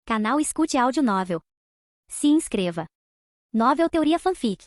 Canal Escute Áudio Novel. Se inscreva. Novel Teoria Fanfic.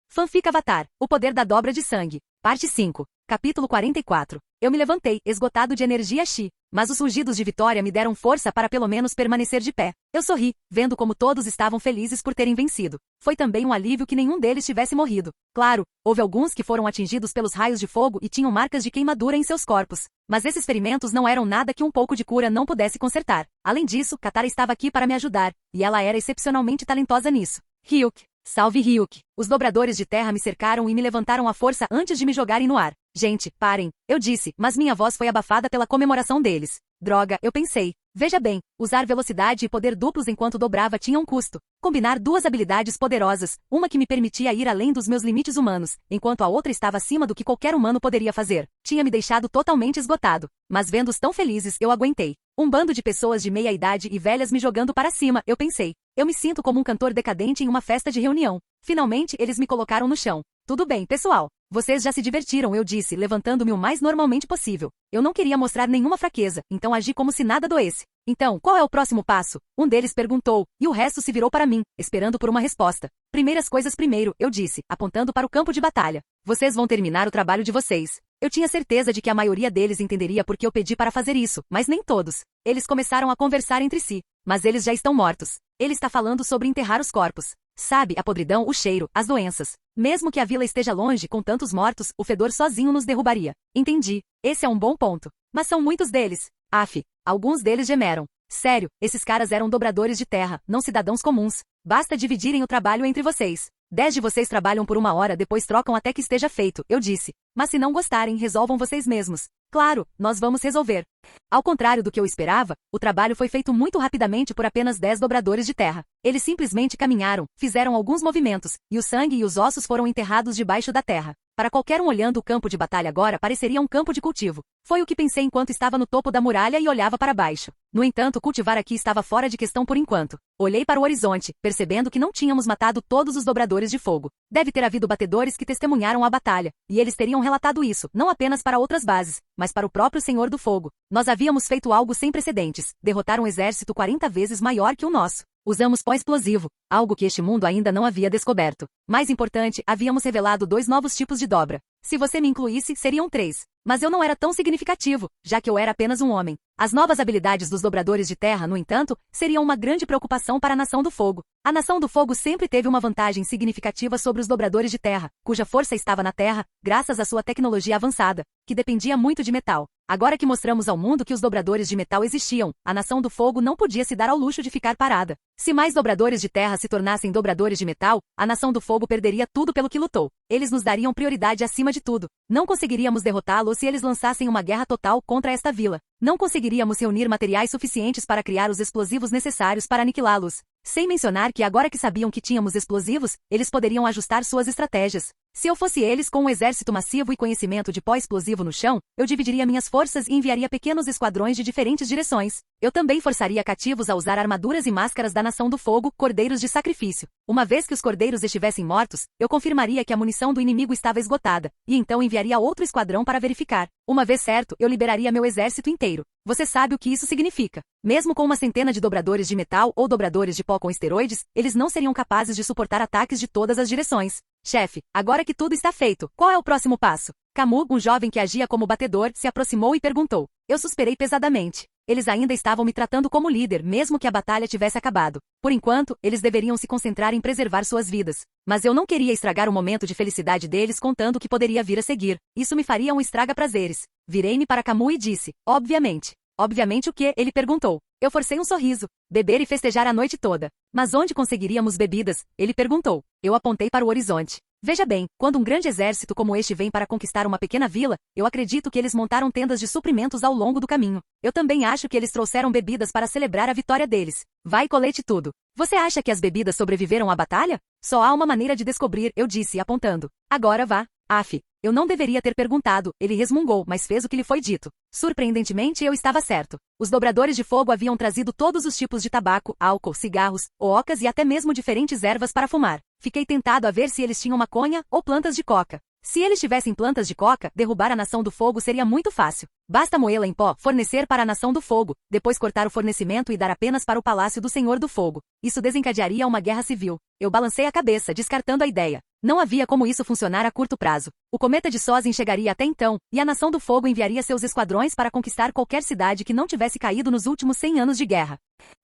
Fanfic Avatar, O Poder da Dobra de Sangue. Parte 5. Capítulo 44. Eu me levantei, esgotado de energia chi, mas os rugidos de vitória me deram força para pelo menos permanecer de pé. Eu sorri, vendo como todos estavam felizes por terem vencido. Foi também um alívio que nenhum deles tivesse morrido. Claro, houve alguns que foram atingidos pelos raios de fogo e tinham marcas de queimadura em seus corpos. Mas esses ferimentos não eram nada que um pouco de cura não pudesse consertar. Além disso, Katara estava aqui para me ajudar, e ela era excepcionalmente talentosa nisso. Ryuk. Salve Ryuk! Os dobradores de terra me cercaram e me levantaram à força antes de me jogarem no ar. Gente, parem, eu disse, mas minha voz foi abafada pela comemoração deles. Droga, eu pensei. Veja bem, usar velocidade e poder duplos enquanto dobrava tinha um custo. Combinar duas habilidades poderosas, uma que me permitia ir além dos meus limites humanos, enquanto a outra estava acima do que qualquer humano poderia fazer, tinha me deixado totalmente esgotado. Mas vendo-os tão felizes, eu aguentei. Um bando de pessoas de meia idade e velhas me jogando para cima, eu pensei. Eu me sinto como um cantor decadente em uma festa de reunião. Finalmente, eles me colocaram no chão. Tudo bem, pessoal. Vocês já se divertiram, eu disse, levantando-me o mais normalmente possível. Eu não queria mostrar nenhuma fraqueza, então agi como se nada doesse. Então, qual é o próximo passo? Um deles perguntou, e o resto se virou para mim, esperando por uma resposta. Primeiras coisas primeiro, eu disse, apontando para o campo de batalha. Vocês vão terminar o trabalho de vocês. Eu tinha certeza de que a maioria deles entenderia por que eu pedi para fazer isso, mas nem todos. Eles começaram a conversar entre si. Mas eles já estão mortos. Ele está falando sobre enterrar os corpos. Sabe, a podridão, o cheiro, as doenças. Mesmo que a vila esteja longe com tantos mortos, o fedor sozinho nos derrubaria. Entendi. Esse é um bom ponto. Mas são muitos deles. Aff, alguns deles gemeram. Sério, esses caras eram dobradores de terra, não cidadãos comuns. Basta dividirem o trabalho entre vocês. 10 de vocês trabalham por 1 hora, depois trocam até que esteja feito, eu disse. Mas se não gostarem, resolvam vocês mesmos. Claro, nós vamos resolver. Ao contrário do que eu esperava, o trabalho foi feito muito rapidamente por apenas 10 dobradores de terra. Eles simplesmente caminharam, fizeram alguns movimentos, e o sangue e os ossos foram enterrados debaixo da terra. Para qualquer um olhando o campo de batalha agora pareceria um campo de cultivo. Foi o que pensei enquanto estava no topo da muralha e olhava para baixo. No entanto, cultivar aqui estava fora de questão por enquanto. Olhei para o horizonte, percebendo que não tínhamos matado todos os dobradores de fogo. Deve ter havido batedores que testemunharam a batalha, e eles teriam relatado isso, não apenas para outras bases, mas para o próprio Senhor do Fogo. Nós havíamos feito algo sem precedentes, derrotar um exército 40 vezes maior que o nosso. Usamos pó explosivo, algo que este mundo ainda não havia descoberto. Mais importante, havíamos revelado 2 novos tipos de dobra. Se você me incluísse, seriam 3. Mas eu não era tão significativo, já que eu era apenas um homem. As novas habilidades dos dobradores de terra, no entanto, seriam uma grande preocupação para a Nação do Fogo. A Nação do Fogo sempre teve uma vantagem significativa sobre os dobradores de terra, cuja força estava na terra, graças à sua tecnologia avançada, que dependia muito de metal. Agora que mostramos ao mundo que os dobradores de metal existiam, a Nação do Fogo não podia se dar ao luxo de ficar parada. Se mais dobradores de terra se tornassem dobradores de metal, a Nação do Fogo perderia tudo pelo que lutou. Eles nos dariam prioridade acima de tudo. Não conseguiríamos derrotá-los se eles lançassem uma guerra total contra esta vila. Não conseguiríamos reunir materiais suficientes para criar os explosivos necessários para aniquilá-los. Sem mencionar que agora que sabiam que tínhamos explosivos, eles poderiam ajustar suas estratégias. Se eu fosse eles com um exército massivo e conhecimento de pó explosivo no chão, eu dividiria minhas forças e enviaria pequenos esquadrões de diferentes direções. Eu também forçaria cativos a usar armaduras e máscaras da Nação do Fogo, cordeiros de sacrifício. Uma vez que os cordeiros estivessem mortos, eu confirmaria que a munição do inimigo estava esgotada, e então enviaria outro esquadrão para verificar. Uma vez certo, eu liberaria meu exército inteiro. Você sabe o que isso significa. Mesmo com uma centena de dobradores de metal ou dobradores de pó com esteroides, eles não seriam capazes de suportar ataques de todas as direções. Chefe, agora que tudo está feito, qual é o próximo passo? Camus, um jovem que agia como batedor, se aproximou e perguntou. Eu suspirei pesadamente. Eles ainda estavam me tratando como líder, mesmo que a batalha tivesse acabado. Por enquanto, eles deveriam se concentrar em preservar suas vidas. Mas eu não queria estragar o momento de felicidade deles contando o que poderia vir a seguir. Isso me faria um estraga-prazeres. Virei-me para Camus e disse, obviamente. Obviamente o quê? Ele perguntou. Eu forcei um sorriso. Beber e festejar a noite toda. Mas onde conseguiríamos bebidas? Ele perguntou. Eu apontei para o horizonte. Veja bem, quando um grande exército como este vem para conquistar uma pequena vila, eu acredito que eles montaram tendas de suprimentos ao longo do caminho. Eu também acho que eles trouxeram bebidas para celebrar a vitória deles. Vai e colete tudo. Você acha que as bebidas sobreviveram à batalha? Só há uma maneira de descobrir, eu disse, apontando. Agora vá. Aff, eu não deveria ter perguntado, ele resmungou, mas fez o que lhe foi dito. Surpreendentemente, eu estava certo. Os dobradores de fogo haviam trazido todos os tipos de tabaco, álcool, cigarros, ocas e até mesmo diferentes ervas para fumar. Fiquei tentado a ver se eles tinham maconha ou plantas de coca. Se eles tivessem plantas de coca, derrubar a Nação do Fogo seria muito fácil. Basta moê-la em pó, fornecer para a Nação do Fogo, depois cortar o fornecimento e dar apenas para o Palácio do Senhor do Fogo. Isso desencadearia uma guerra civil. Eu balancei a cabeça, descartando a ideia. Não havia como isso funcionar a curto prazo. O cometa de Sozin chegaria até então, e a Nação do Fogo enviaria seus esquadrões para conquistar qualquer cidade que não tivesse caído nos últimos 100 anos de guerra.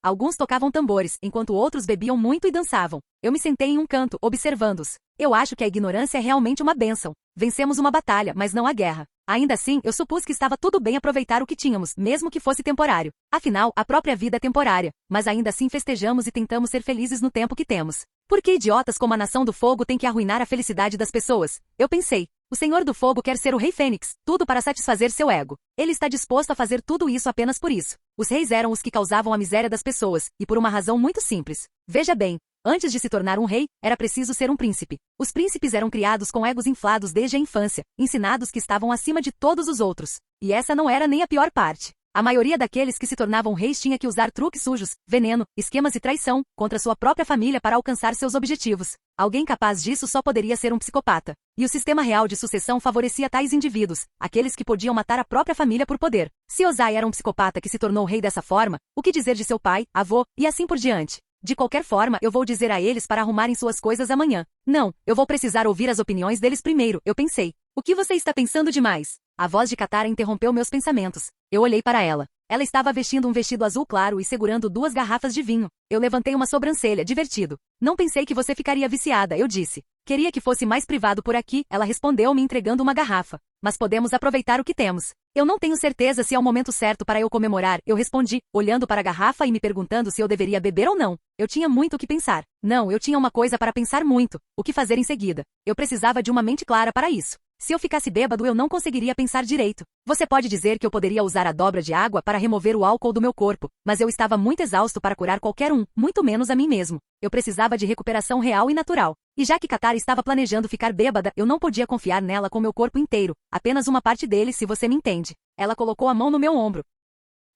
Alguns tocavam tambores, enquanto outros bebiam muito e dançavam. Eu me sentei em um canto, observando-os. Eu acho que a ignorância é realmente uma bênção. Vencemos uma batalha, mas não a guerra. Ainda assim, eu supus que estava tudo bem aproveitar o que tínhamos, mesmo que fosse temporário. Afinal, a própria vida é temporária, mas ainda assim festejamos e tentamos ser felizes no tempo que temos. Por que idiotas como a Nação do Fogo têm que arruinar a felicidade das pessoas? Eu pensei. O Senhor do Fogo quer ser o Rei Fênix, tudo para satisfazer seu ego. Ele está disposto a fazer tudo isso apenas por isso. Os reis eram os que causavam a miséria das pessoas, e por uma razão muito simples. Veja bem, antes de se tornar um rei, era preciso ser um príncipe. Os príncipes eram criados com egos inflados desde a infância, ensinados que estavam acima de todos os outros. E essa não era nem a pior parte. A maioria daqueles que se tornavam reis tinha que usar truques sujos, veneno, esquemas e traição contra sua própria família para alcançar seus objetivos. Alguém capaz disso só poderia ser um psicopata. E o sistema real de sucessão favorecia tais indivíduos, aqueles que podiam matar a própria família por poder. Se Ozai era um psicopata que se tornou rei dessa forma, o que dizer de seu pai, avô, e assim por diante? De qualquer forma, eu vou dizer a eles para arrumarem suas coisas amanhã. Não, eu vou precisar ouvir as opiniões deles primeiro, eu pensei. O que você está pensando demais? A voz de Katara interrompeu meus pensamentos. Eu olhei para ela. Ela estava vestindo um vestido azul claro e segurando 2 garrafas de vinho. Eu levantei uma sobrancelha, divertido. Não pensei que você ficaria viciada, eu disse. Queria que fosse mais privado por aqui, ela respondeu me entregando uma garrafa. Mas podemos aproveitar o que temos. Eu não tenho certeza se é o momento certo para eu comemorar, eu respondi, olhando para a garrafa e me perguntando se eu deveria beber ou não. Eu tinha muito o que pensar. Não, eu tinha uma coisa para pensar muito. O que fazer em seguida? Eu precisava de uma mente clara para isso. Se eu ficasse bêbado eu não conseguiria pensar direito. Você pode dizer que eu poderia usar a dobra de água para remover o álcool do meu corpo, mas eu estava muito exausto para curar qualquer um, muito menos a mim mesmo. Eu precisava de recuperação real e natural. E já que Katara estava planejando ficar bêbada, eu não podia confiar nela com meu corpo inteiro, apenas uma parte dele se você me entende. Ela colocou a mão no meu ombro.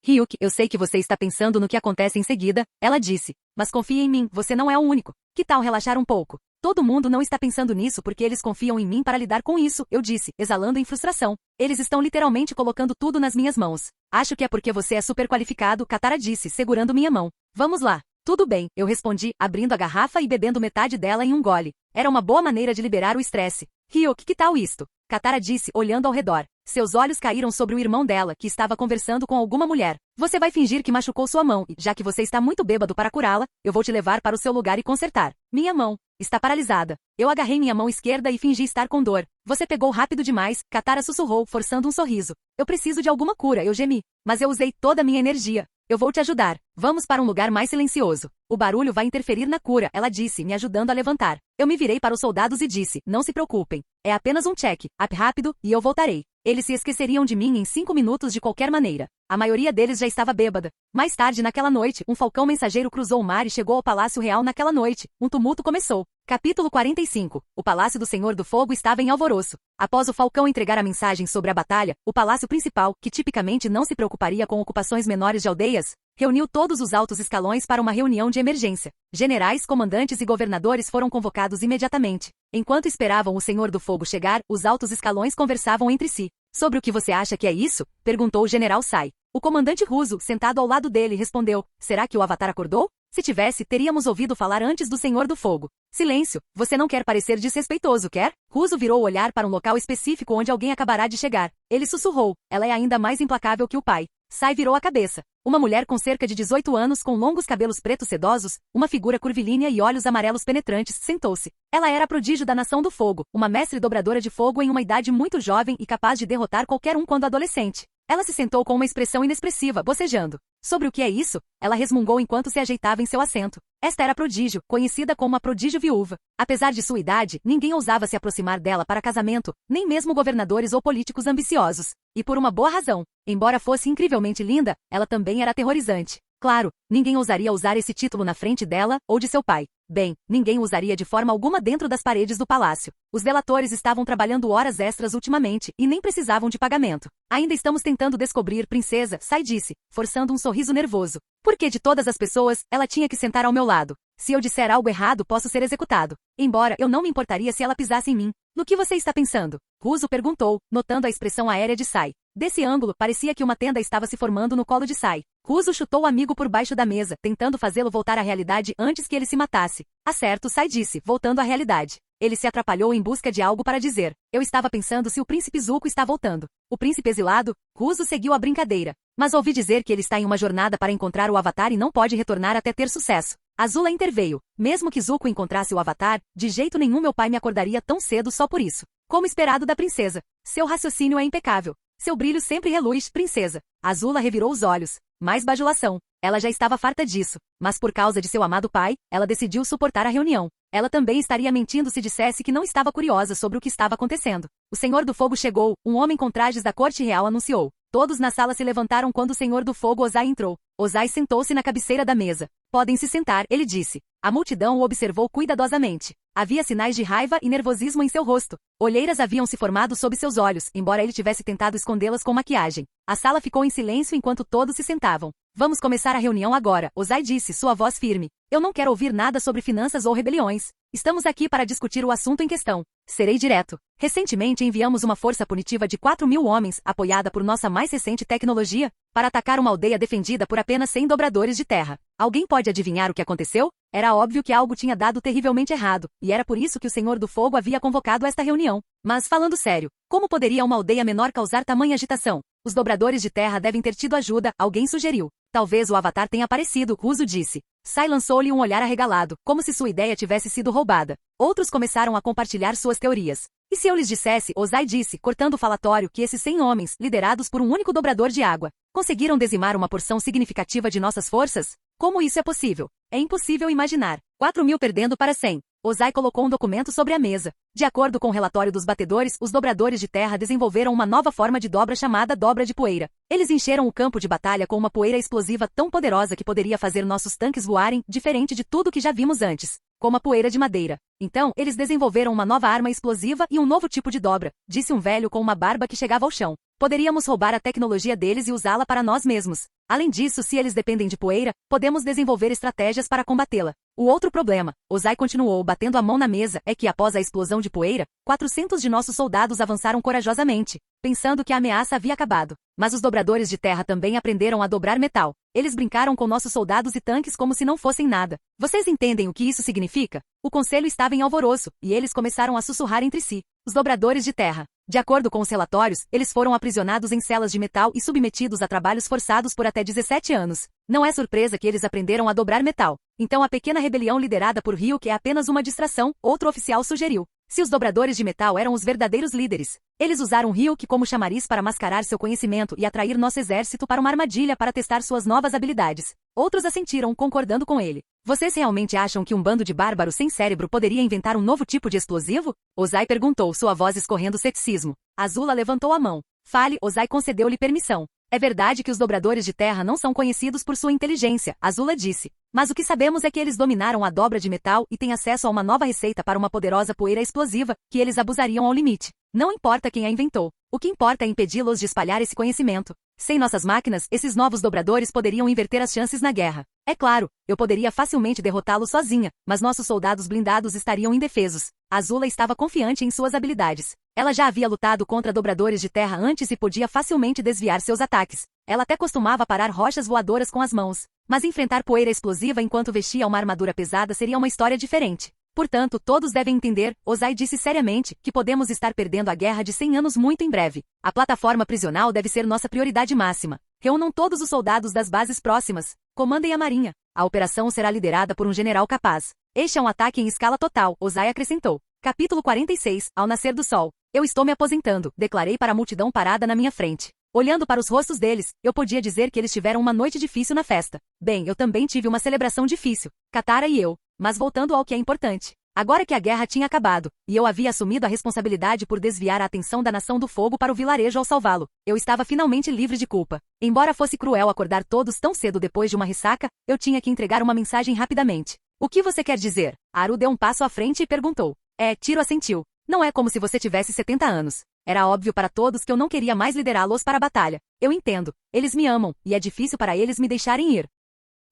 Ryuk, eu sei que você está pensando no que acontece em seguida, ela disse. Mas confie em mim, você não é o único. Que tal relaxar um pouco? Todo mundo não está pensando nisso porque eles confiam em mim para lidar com isso, eu disse, exalando em frustração. Eles estão literalmente colocando tudo nas minhas mãos. Acho que é porque você é super qualificado, Katara disse, segurando minha mão. Vamos lá. Tudo bem, eu respondi, abrindo a garrafa e bebendo metade dela em um gole. Era uma boa maneira de liberar o estresse. Ryuk, que tal isto? Katara disse, olhando ao redor. Seus olhos caíram sobre o irmão dela, que estava conversando com alguma mulher. Você vai fingir que machucou sua mão, e, já que você está muito bêbado para curá-la, eu vou te levar para o seu lugar e consertar. Minha mão está paralisada. Eu agarrei minha mão esquerda e fingi estar com dor. Você pegou rápido demais, Katara sussurrou, forçando um sorriso. Eu preciso de alguma cura, eu gemi. Mas eu usei toda a minha energia. Eu vou te ajudar. Vamos para um lugar mais silencioso. O barulho vai interferir na cura, ela disse, me ajudando a levantar. Eu me virei para os soldados e disse, não se preocupem. É apenas um check, up rápido, e eu voltarei. Eles se esqueceriam de mim em 5 minutos de qualquer maneira. A maioria deles já estava bêbada. Mais tarde naquela noite, um falcão mensageiro cruzou o mar e chegou ao Palácio Real naquela noite. Um tumulto começou. Capítulo 45. O Palácio do Senhor do Fogo estava em alvoroço. Após o falcão entregar a mensagem sobre a batalha, o palácio principal, que tipicamente não se preocuparia com ocupações menores de aldeias, reuniu todos os altos escalões para uma reunião de emergência. Generais, comandantes e governadores foram convocados imediatamente. Enquanto esperavam o Senhor do Fogo chegar, os altos escalões conversavam entre si. Sobre o que você acha que é isso? Perguntou o general Sai. O comandante Russo, sentado ao lado dele, respondeu, será que o Avatar acordou? Se tivesse, teríamos ouvido falar antes do Senhor do Fogo. Silêncio, você não quer parecer desrespeitoso, quer? Russo virou o olhar para um local específico onde alguém acabará de chegar. Ele sussurrou, ela é ainda mais implacável que o pai. Sai virou a cabeça. Uma mulher com cerca de 18 anos com longos cabelos pretos sedosos, uma figura curvilínea e olhos amarelos penetrantes, sentou-se. Ela era a prodígio da Nação do Fogo, uma mestre dobradora de fogo em uma idade muito jovem e capaz de derrotar qualquer um quando adolescente. Ela se sentou com uma expressão inexpressiva, bocejando. Sobre o que é isso? Ela resmungou enquanto se ajeitava em seu assento. Esta era a Prodígio, conhecida como a Prodígio Viúva. Apesar de sua idade, ninguém ousava se aproximar dela para casamento, nem mesmo governadores ou políticos ambiciosos. E por uma boa razão. Embora fosse incrivelmente linda, ela também era aterrorizante. Claro, ninguém ousaria usar esse título na frente dela ou de seu pai. Bem, ninguém usaria de forma alguma dentro das paredes do palácio. Os delatores estavam trabalhando horas extras ultimamente e nem precisavam de pagamento. Ainda estamos tentando descobrir, princesa, Sai disse, forçando um sorriso nervoso. Por que de todas as pessoas, ela tinha que sentar ao meu lado? Se eu disser algo errado, posso ser executado. Embora eu não me importaria se ela pisasse em mim. No que você está pensando? Russo perguntou, notando a expressão aérea de Sai. Desse ângulo, parecia que uma tenda estava se formando no colo de Sai. Russo chutou o amigo por baixo da mesa, tentando fazê-lo voltar à realidade antes que ele se matasse. Acerto, Sai disse, voltando à realidade. Ele se atrapalhou em busca de algo para dizer. Eu estava pensando se o príncipe Zuko está voltando. O príncipe exilado? Russo seguiu a brincadeira. Mas ouvi dizer que ele está em uma jornada para encontrar o Avatar e não pode retornar até ter sucesso. Azula interveio. Mesmo que Zuko encontrasse o Avatar, de jeito nenhum meu pai me acordaria tão cedo só por isso. Como esperado da princesa. Seu raciocínio é impecável. Seu brilho sempre reluz, princesa. Azula revirou os olhos. Mais bajulação. Ela já estava farta disso. Mas por causa de seu amado pai, ela decidiu suportar a reunião. Ela também estaria mentindo se dissesse que não estava curiosa sobre o que estava acontecendo. O Senhor do Fogo chegou, um homem com trajes da corte real anunciou. Todos na sala se levantaram quando o Senhor do Fogo Ozai entrou. Ozai sentou-se na cabeceira da mesa. Podem se sentar, ele disse. A multidão o observou cuidadosamente. Havia sinais de raiva e nervosismo em seu rosto. Olheiras haviam se formado sob seus olhos, embora ele tivesse tentado escondê-las com maquiagem. A sala ficou em silêncio enquanto todos se sentavam. Vamos começar a reunião agora, Ozai disse, sua voz firme. Eu não quero ouvir nada sobre finanças ou rebeliões. Estamos aqui para discutir o assunto em questão. Serei direto. Recentemente enviamos uma força punitiva de 4.000 homens, apoiada por nossa mais recente tecnologia, para atacar uma aldeia defendida por apenas 100 dobradores de terra. Alguém pode adivinhar o que aconteceu? Era óbvio que algo tinha dado terrivelmente errado, e era por isso que o Senhor do Fogo havia convocado esta reunião. Mas falando sério, como poderia uma aldeia menor causar tamanha agitação? Os dobradores de terra devem ter tido ajuda, alguém sugeriu. Talvez o Avatar tenha aparecido, Russo disse. Sai lançou-lhe um olhar arregalado, como se sua ideia tivesse sido roubada. Outros começaram a compartilhar suas teorias. E se eu lhes dissesse, Ozai disse, cortando o falatório, que esses 100 homens, liderados por um único dobrador de água, conseguiram dizimar uma porção significativa de nossas forças? Como isso é possível? É impossível imaginar. 4.000 perdendo para 100. Ozai colocou um documento sobre a mesa. De acordo com o relatório dos batedores, os dobradores de terra desenvolveram uma nova forma de dobra chamada dobra de poeira. Eles encheram o campo de batalha com uma poeira explosiva tão poderosa que poderia fazer nossos tanques voarem, diferente de tudo que já vimos antes, como a poeira de madeira. Então, eles desenvolveram uma nova arma explosiva e um novo tipo de dobra, disse um velho com uma barba que chegava ao chão. Poderíamos roubar a tecnologia deles e usá-la para nós mesmos. Além disso, se eles dependem de poeira, podemos desenvolver estratégias para combatê-la. O outro problema, Ozai continuou batendo a mão na mesa, é que após a explosão de poeira, 400 de nossos soldados avançaram corajosamente, pensando que a ameaça havia acabado. Mas os dobradores de terra também aprenderam a dobrar metal. Eles brincaram com nossos soldados e tanques como se não fossem nada. Vocês entendem o que isso significa? O conselho estava em alvoroço, e eles começaram a sussurrar entre si. Os dobradores de terra. De acordo com os relatórios, eles foram aprisionados em celas de metal e submetidos a trabalhos forçados por até 17 anos. Não é surpresa que eles aprenderam a dobrar metal. Então a pequena rebelião liderada por Ryuk é apenas uma distração, outro oficial sugeriu. Se os dobradores de metal eram os verdadeiros líderes, eles usaram Ryuk como chamariz para mascarar seu conhecimento e atrair nosso exército para uma armadilha para testar suas novas habilidades. Outros assentiram, concordando com ele. Vocês realmente acham que um bando de bárbaros sem cérebro poderia inventar um novo tipo de explosivo? Ozai perguntou, sua voz escorrendo ceticismo. Azula levantou a mão. Fale, Ozai concedeu-lhe permissão. É verdade que os dobradores de terra não são conhecidos por sua inteligência, Azula disse. Mas o que sabemos é que eles dominaram a dobra de metal e têm acesso a uma nova receita para uma poderosa poeira explosiva, que eles abusariam ao limite. Não importa quem a inventou. O que importa é impedi-los de espalhar esse conhecimento. Sem nossas máquinas, esses novos dobradores poderiam inverter as chances na guerra. É claro, eu poderia facilmente derrotá-los sozinha, mas nossos soldados blindados estariam indefesos. Azula estava confiante em suas habilidades. Ela já havia lutado contra dobradores de terra antes e podia facilmente desviar seus ataques. Ela até costumava parar rochas voadoras com as mãos. Mas enfrentar poeira explosiva enquanto vestia uma armadura pesada seria uma história diferente. Portanto, todos devem entender, Ozai disse seriamente, que podemos estar perdendo a guerra de 100 anos muito em breve. A plataforma prisional deve ser nossa prioridade máxima. Reúnam todos os soldados das bases próximas. Comandem a marinha. A operação será liderada por um general capaz. Este é um ataque em escala total, Ozai acrescentou. Capítulo 46, Ao nascer do sol. Eu estou me aposentando, declarei para a multidão parada na minha frente. Olhando para os rostos deles, eu podia dizer que eles tiveram uma noite difícil na festa. Bem, eu também tive uma celebração difícil, Katara e eu. Mas voltando ao que é importante. Agora que a guerra tinha acabado, e eu havia assumido a responsabilidade por desviar a atenção da Nação do Fogo para o vilarejo ao salvá-lo, eu estava finalmente livre de culpa. Embora fosse cruel acordar todos tão cedo depois de uma ressaca, eu tinha que entregar uma mensagem rapidamente. O que você quer dizer? Aru deu um passo à frente e perguntou. Tiro assentiu. Não é como se você tivesse 70 anos. Era óbvio para todos que eu não queria mais liderá-los para a batalha. Eu entendo. Eles me amam, e é difícil para eles me deixarem ir.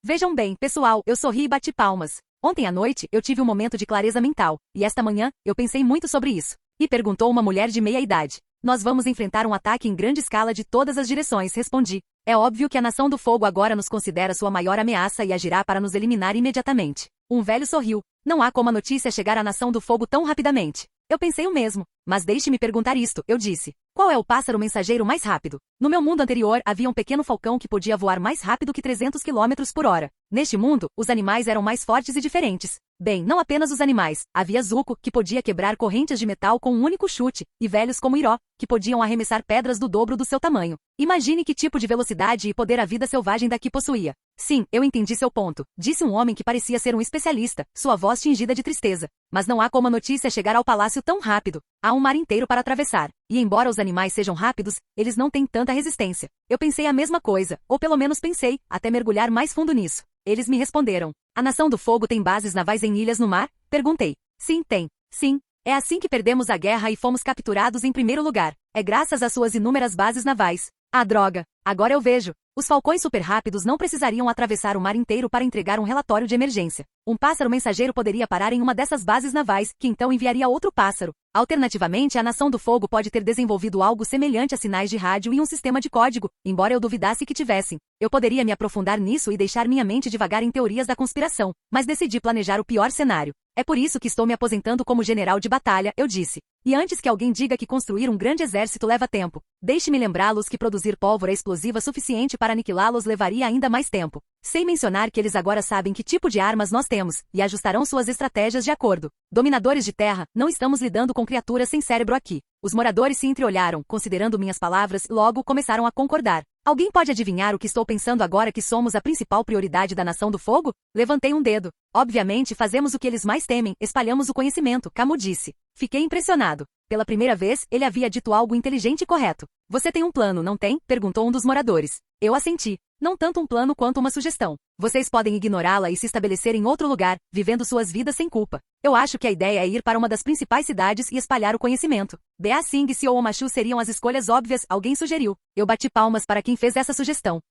Vejam bem, pessoal, eu sorri e bati palmas. Ontem à noite, eu tive um momento de clareza mental, e esta manhã, eu pensei muito sobre isso. E perguntou uma mulher de meia idade. Nós vamos enfrentar um ataque em grande escala de todas as direções, respondi. É óbvio que a Nação do Fogo agora nos considera sua maior ameaça e agirá para nos eliminar imediatamente. Um velho sorriu. Não há como a notícia chegar à Nação do Fogo tão rapidamente. Eu pensei o mesmo. Mas deixe-me perguntar isto, eu disse. Qual é o pássaro mensageiro mais rápido? No meu mundo anterior, havia um pequeno falcão que podia voar mais rápido que 300 km por hora. Neste mundo, os animais eram mais fortes e diferentes. Bem, não apenas os animais. Havia Zuko, que podia quebrar correntes de metal com um único chute, e velhos como Iró, que podiam arremessar pedras do dobro do seu tamanho. Imagine que tipo de velocidade e poder a vida selvagem daqui possuía. Sim, eu entendi seu ponto, disse um homem que parecia ser um especialista, sua voz tingida de tristeza. Mas não há como a notícia chegar ao palácio tão rápido. Há um mar inteiro para atravessar. E embora os animais sejam rápidos, eles não têm tanta resistência. Eu pensei a mesma coisa, ou pelo menos pensei, até mergulhar mais fundo nisso. Eles me responderam. A Nação do Fogo tem bases navais em ilhas no mar? Perguntei. Sim, tem. Sim. É assim que perdemos a guerra e fomos capturados em primeiro lugar. É graças às suas inúmeras bases navais. Ah, droga. Agora eu vejo. Os falcões super rápidos não precisariam atravessar o mar inteiro para entregar um relatório de emergência. Um pássaro mensageiro poderia parar em uma dessas bases navais, que então enviaria outro pássaro. Alternativamente, a Nação do Fogo pode ter desenvolvido algo semelhante a sinais de rádio e um sistema de código, embora eu duvidasse que tivessem. Eu poderia me aprofundar nisso e deixar minha mente divagar em teorias da conspiração, mas decidi planejar o pior cenário. É por isso que estou me aposentando como general de batalha, eu disse. E antes que alguém diga que construir um grande exército leva tempo, deixe-me lembrá-los que produzir pólvora explosiva suficiente para aniquilá-los levaria ainda mais tempo. Sem mencionar que eles agora sabem que tipo de armas nós temos, e ajustarão suas estratégias de acordo. Dominadores de terra, não estamos lidando com criaturas sem cérebro aqui. Os moradores se entreolharam, considerando minhas palavras, e logo começaram a concordar. Alguém pode adivinhar o que estou pensando agora que somos a principal prioridade da Nação do Fogo? Levantei um dedo. Obviamente fazemos o que eles mais temem, espalhamos o conhecimento, Camus disse. Fiquei impressionado. Pela primeira vez, ele havia dito algo inteligente e correto. Você tem um plano, não tem? Perguntou um dos moradores. Eu assenti. Não tanto um plano quanto uma sugestão. Vocês podem ignorá-la e se estabelecer em outro lugar, vivendo suas vidas sem culpa. Eu acho que a ideia é ir para uma das principais cidades e espalhar o conhecimento. Ba Sing ou Omashu seriam as escolhas óbvias, alguém sugeriu. Eu bati palmas para quem fez essa sugestão.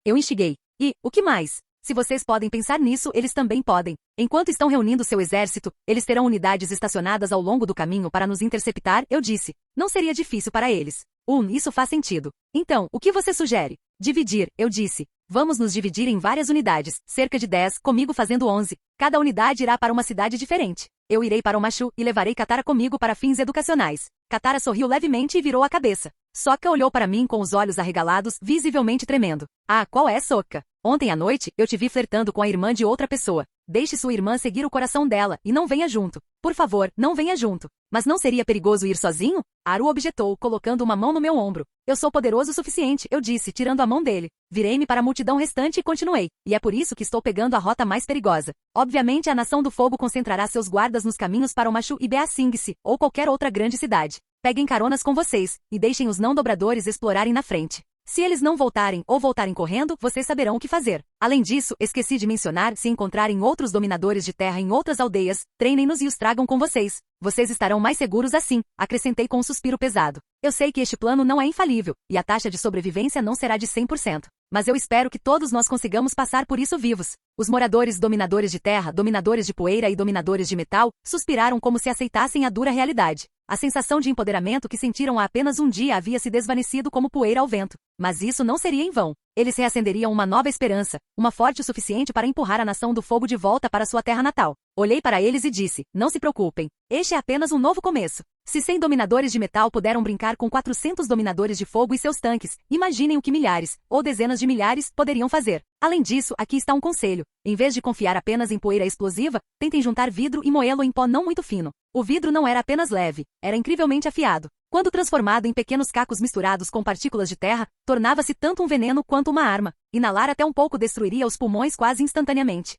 Eu instiguei. O que mais? Se vocês podem pensar nisso, eles também podem. Enquanto estão reunindo seu exército, eles terão unidades estacionadas ao longo do caminho para nos interceptar, eu disse. Não seria difícil para eles. Isso faz sentido. Então, o que você sugere? Dividir, eu disse. Vamos nos dividir em várias unidades, cerca de 10, comigo fazendo 11. Cada unidade irá para uma cidade diferente. Eu irei para Omashu e levarei Katara comigo para fins educacionais. Katara sorriu levemente e virou a cabeça. Sokka olhou para mim com os olhos arregalados, visivelmente tremendo. Ah, qual é, Sokka? Ontem à noite, eu te vi flertando com a irmã de outra pessoa. Deixe sua irmã seguir o coração dela, e não venha junto. Por favor, não venha junto. Mas não seria perigoso ir sozinho? Aru objetou, colocando uma mão no meu ombro. Eu sou poderoso o suficiente, eu disse, tirando a mão dele. Virei-me para a multidão restante e continuei. E é por isso que estou pegando a rota mais perigosa. Obviamente a Nação do Fogo concentrará seus guardas nos caminhos para Omashu e Ba Sing Se, ou qualquer outra grande cidade. Peguem caronas com vocês, e deixem os não-dobradores explorarem na frente. Se eles não voltarem ou voltarem correndo, vocês saberão o que fazer. Além disso, esqueci de mencionar, se encontrarem outros dominadores de terra em outras aldeias, treinem-nos e os tragam com vocês. Vocês estarão mais seguros assim, acrescentei com um suspiro pesado. Eu sei que este plano não é infalível, e a taxa de sobrevivência não será de 100%. Mas eu espero que todos nós consigamos passar por isso vivos. Os moradores dominadores de terra, dominadores de poeira e dominadores de metal, suspiraram como se aceitassem a dura realidade. A sensação de empoderamento que sentiram há apenas um dia havia se desvanecido como poeira ao vento. Mas isso não seria em vão. Eles reacenderiam uma nova esperança, uma forte o suficiente para empurrar a Nação do Fogo de volta para sua terra natal. Olhei para eles e disse, não se preocupem, este é apenas um novo começo. Se 100 dominadores de metal puderam brincar com 400 dominadores de fogo e seus tanques, imaginem o que milhares, ou dezenas de milhares, poderiam fazer. Além disso, aqui está um conselho. Em vez de confiar apenas em poeira explosiva, tentem juntar vidro e moê-lo em pó não muito fino. O vidro não era apenas leve, era incrivelmente afiado. Quando transformado em pequenos cacos misturados com partículas de terra, tornava-se tanto um veneno quanto uma arma. Inalar até um pouco destruiria os pulmões quase instantaneamente.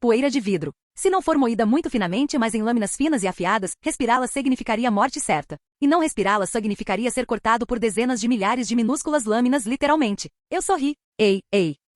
Poeira de vidro. Se não for moída muito finamente, mas em lâminas finas e afiadas, respirá-la significaria morte certa. E não respirá-la significaria ser cortado por dezenas de milhares de minúsculas lâminas literalmente. Eu sorri. Ei,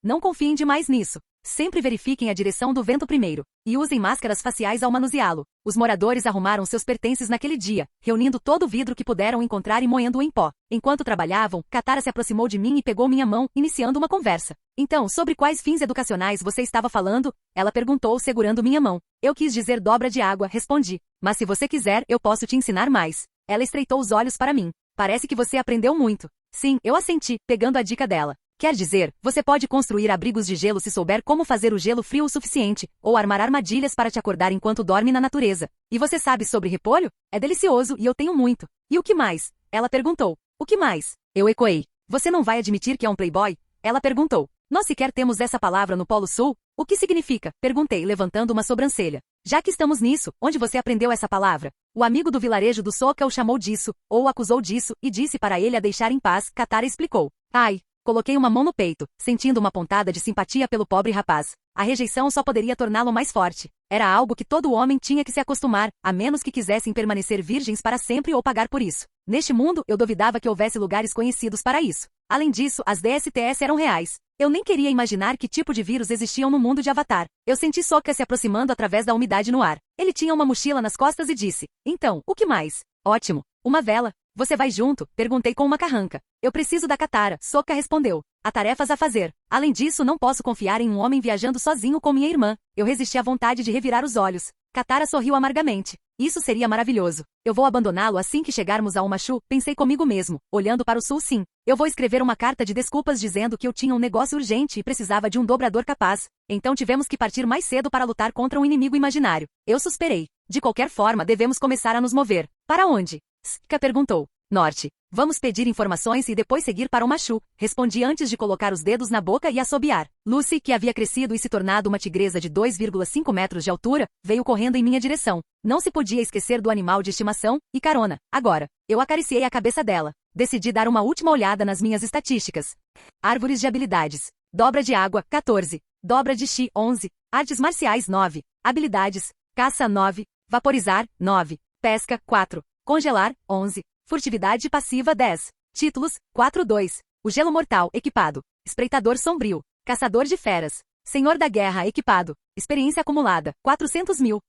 não confiem demais nisso. Sempre verifiquem a direção do vento primeiro. E usem máscaras faciais ao manuseá-lo. Os moradores arrumaram seus pertences naquele dia, reunindo todo o vidro que puderam encontrar e moendo-o em pó. Enquanto trabalhavam, Katara se aproximou de mim e pegou minha mão, iniciando uma conversa. Então, sobre quais fins educacionais você estava falando? Ela perguntou, segurando minha mão. Eu quis dizer dobra de água, respondi. Mas se você quiser, eu posso te ensinar mais. Ela estreitou os olhos para mim. Parece que você aprendeu muito. Sim, eu assenti, pegando a dica dela. Quer dizer, você pode construir abrigos de gelo se souber como fazer o gelo frio o suficiente, ou armar armadilhas para te acordar enquanto dorme na natureza. E você sabe sobre repolho? É delicioso e eu tenho muito. E o que mais? Ela perguntou. O que mais? Eu ecoei. Você não vai admitir que é um playboy? Ela perguntou. Nós sequer temos essa palavra no Polo Sul? O que significa? Perguntei, levantando uma sobrancelha. Já que estamos nisso, onde você aprendeu essa palavra? O amigo do vilarejo do Sokka o chamou disso, ou o acusou disso, e disse para ele a deixar em paz, Katara explicou. Ai. Coloquei uma mão no peito, sentindo uma pontada de simpatia pelo pobre rapaz. A rejeição só poderia torná-lo mais forte. Era algo que todo homem tinha que se acostumar, a menos que quisessem permanecer virgens para sempre ou pagar por isso. Neste mundo, eu duvidava que houvesse lugares conhecidos para isso. Além disso, as DSTs eram reais. Eu nem queria imaginar que tipo de vírus existiam no mundo de Avatar. Eu senti Sokka se aproximando através da umidade no ar. Ele tinha uma mochila nas costas e disse, então, o que mais? Ótimo. Uma vela. Você vai junto? Perguntei com uma carranca. Eu preciso da Katara, Sokka respondeu. Há tarefas a fazer. Além disso, não posso confiar em um homem viajando sozinho com minha irmã. Eu resisti à vontade de revirar os olhos. Katara sorriu amargamente. Isso seria maravilhoso. Eu vou abandoná-lo assim que chegarmos a Omashu, pensei comigo mesmo, olhando para o sul sim. Eu vou escrever uma carta de desculpas dizendo que eu tinha um negócio urgente e precisava de um dobrador capaz. Então tivemos que partir mais cedo para lutar contra um inimigo imaginário. Eu suspirei. De qualquer forma, devemos começar a nos mover. Para onde? Sokka perguntou. Norte. Vamos pedir informações e depois seguir para Omashu, respondi antes de colocar os dedos na boca e assobiar. Lucy, que havia crescido e se tornado uma tigresa de 2,5 metros de altura, veio correndo em minha direção. Não se podia esquecer do animal de estimação, e carona. Agora, eu acariciei a cabeça dela. Decidi dar uma última olhada nas minhas estatísticas. Árvores de habilidades. Dobra de água, 14. Dobra de chi, 11. Artes marciais, 9. Habilidades. Caça, 9. Vaporizar, 9. Pesca, 4. Congelar, 11. Furtividade passiva 10. Títulos, 4-2. O gelo mortal, equipado. Espreitador sombrio. Caçador de feras. Senhor da guerra, equipado. Experiência acumulada, 400 mil.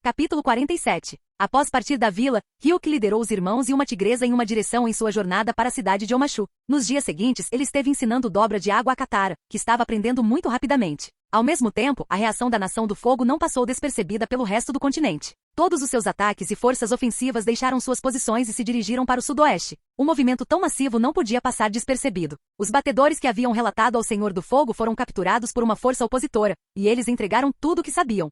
Capítulo 47. Após partir da vila, Ryuk liderou os irmãos e uma tigresa em uma direção em sua jornada para a cidade de Omashu. Nos dias seguintes, ele esteve ensinando dobra de água a Katara, que estava aprendendo muito rapidamente. Ao mesmo tempo, a reação da Nação do Fogo não passou despercebida pelo resto do continente. Todos os seus ataques e forças ofensivas deixaram suas posições e se dirigiram para o sudoeste. Um movimento tão massivo não podia passar despercebido. Os batedores que haviam relatado ao Senhor do Fogo foram capturados por uma força opositora, e eles entregaram tudo o que sabiam.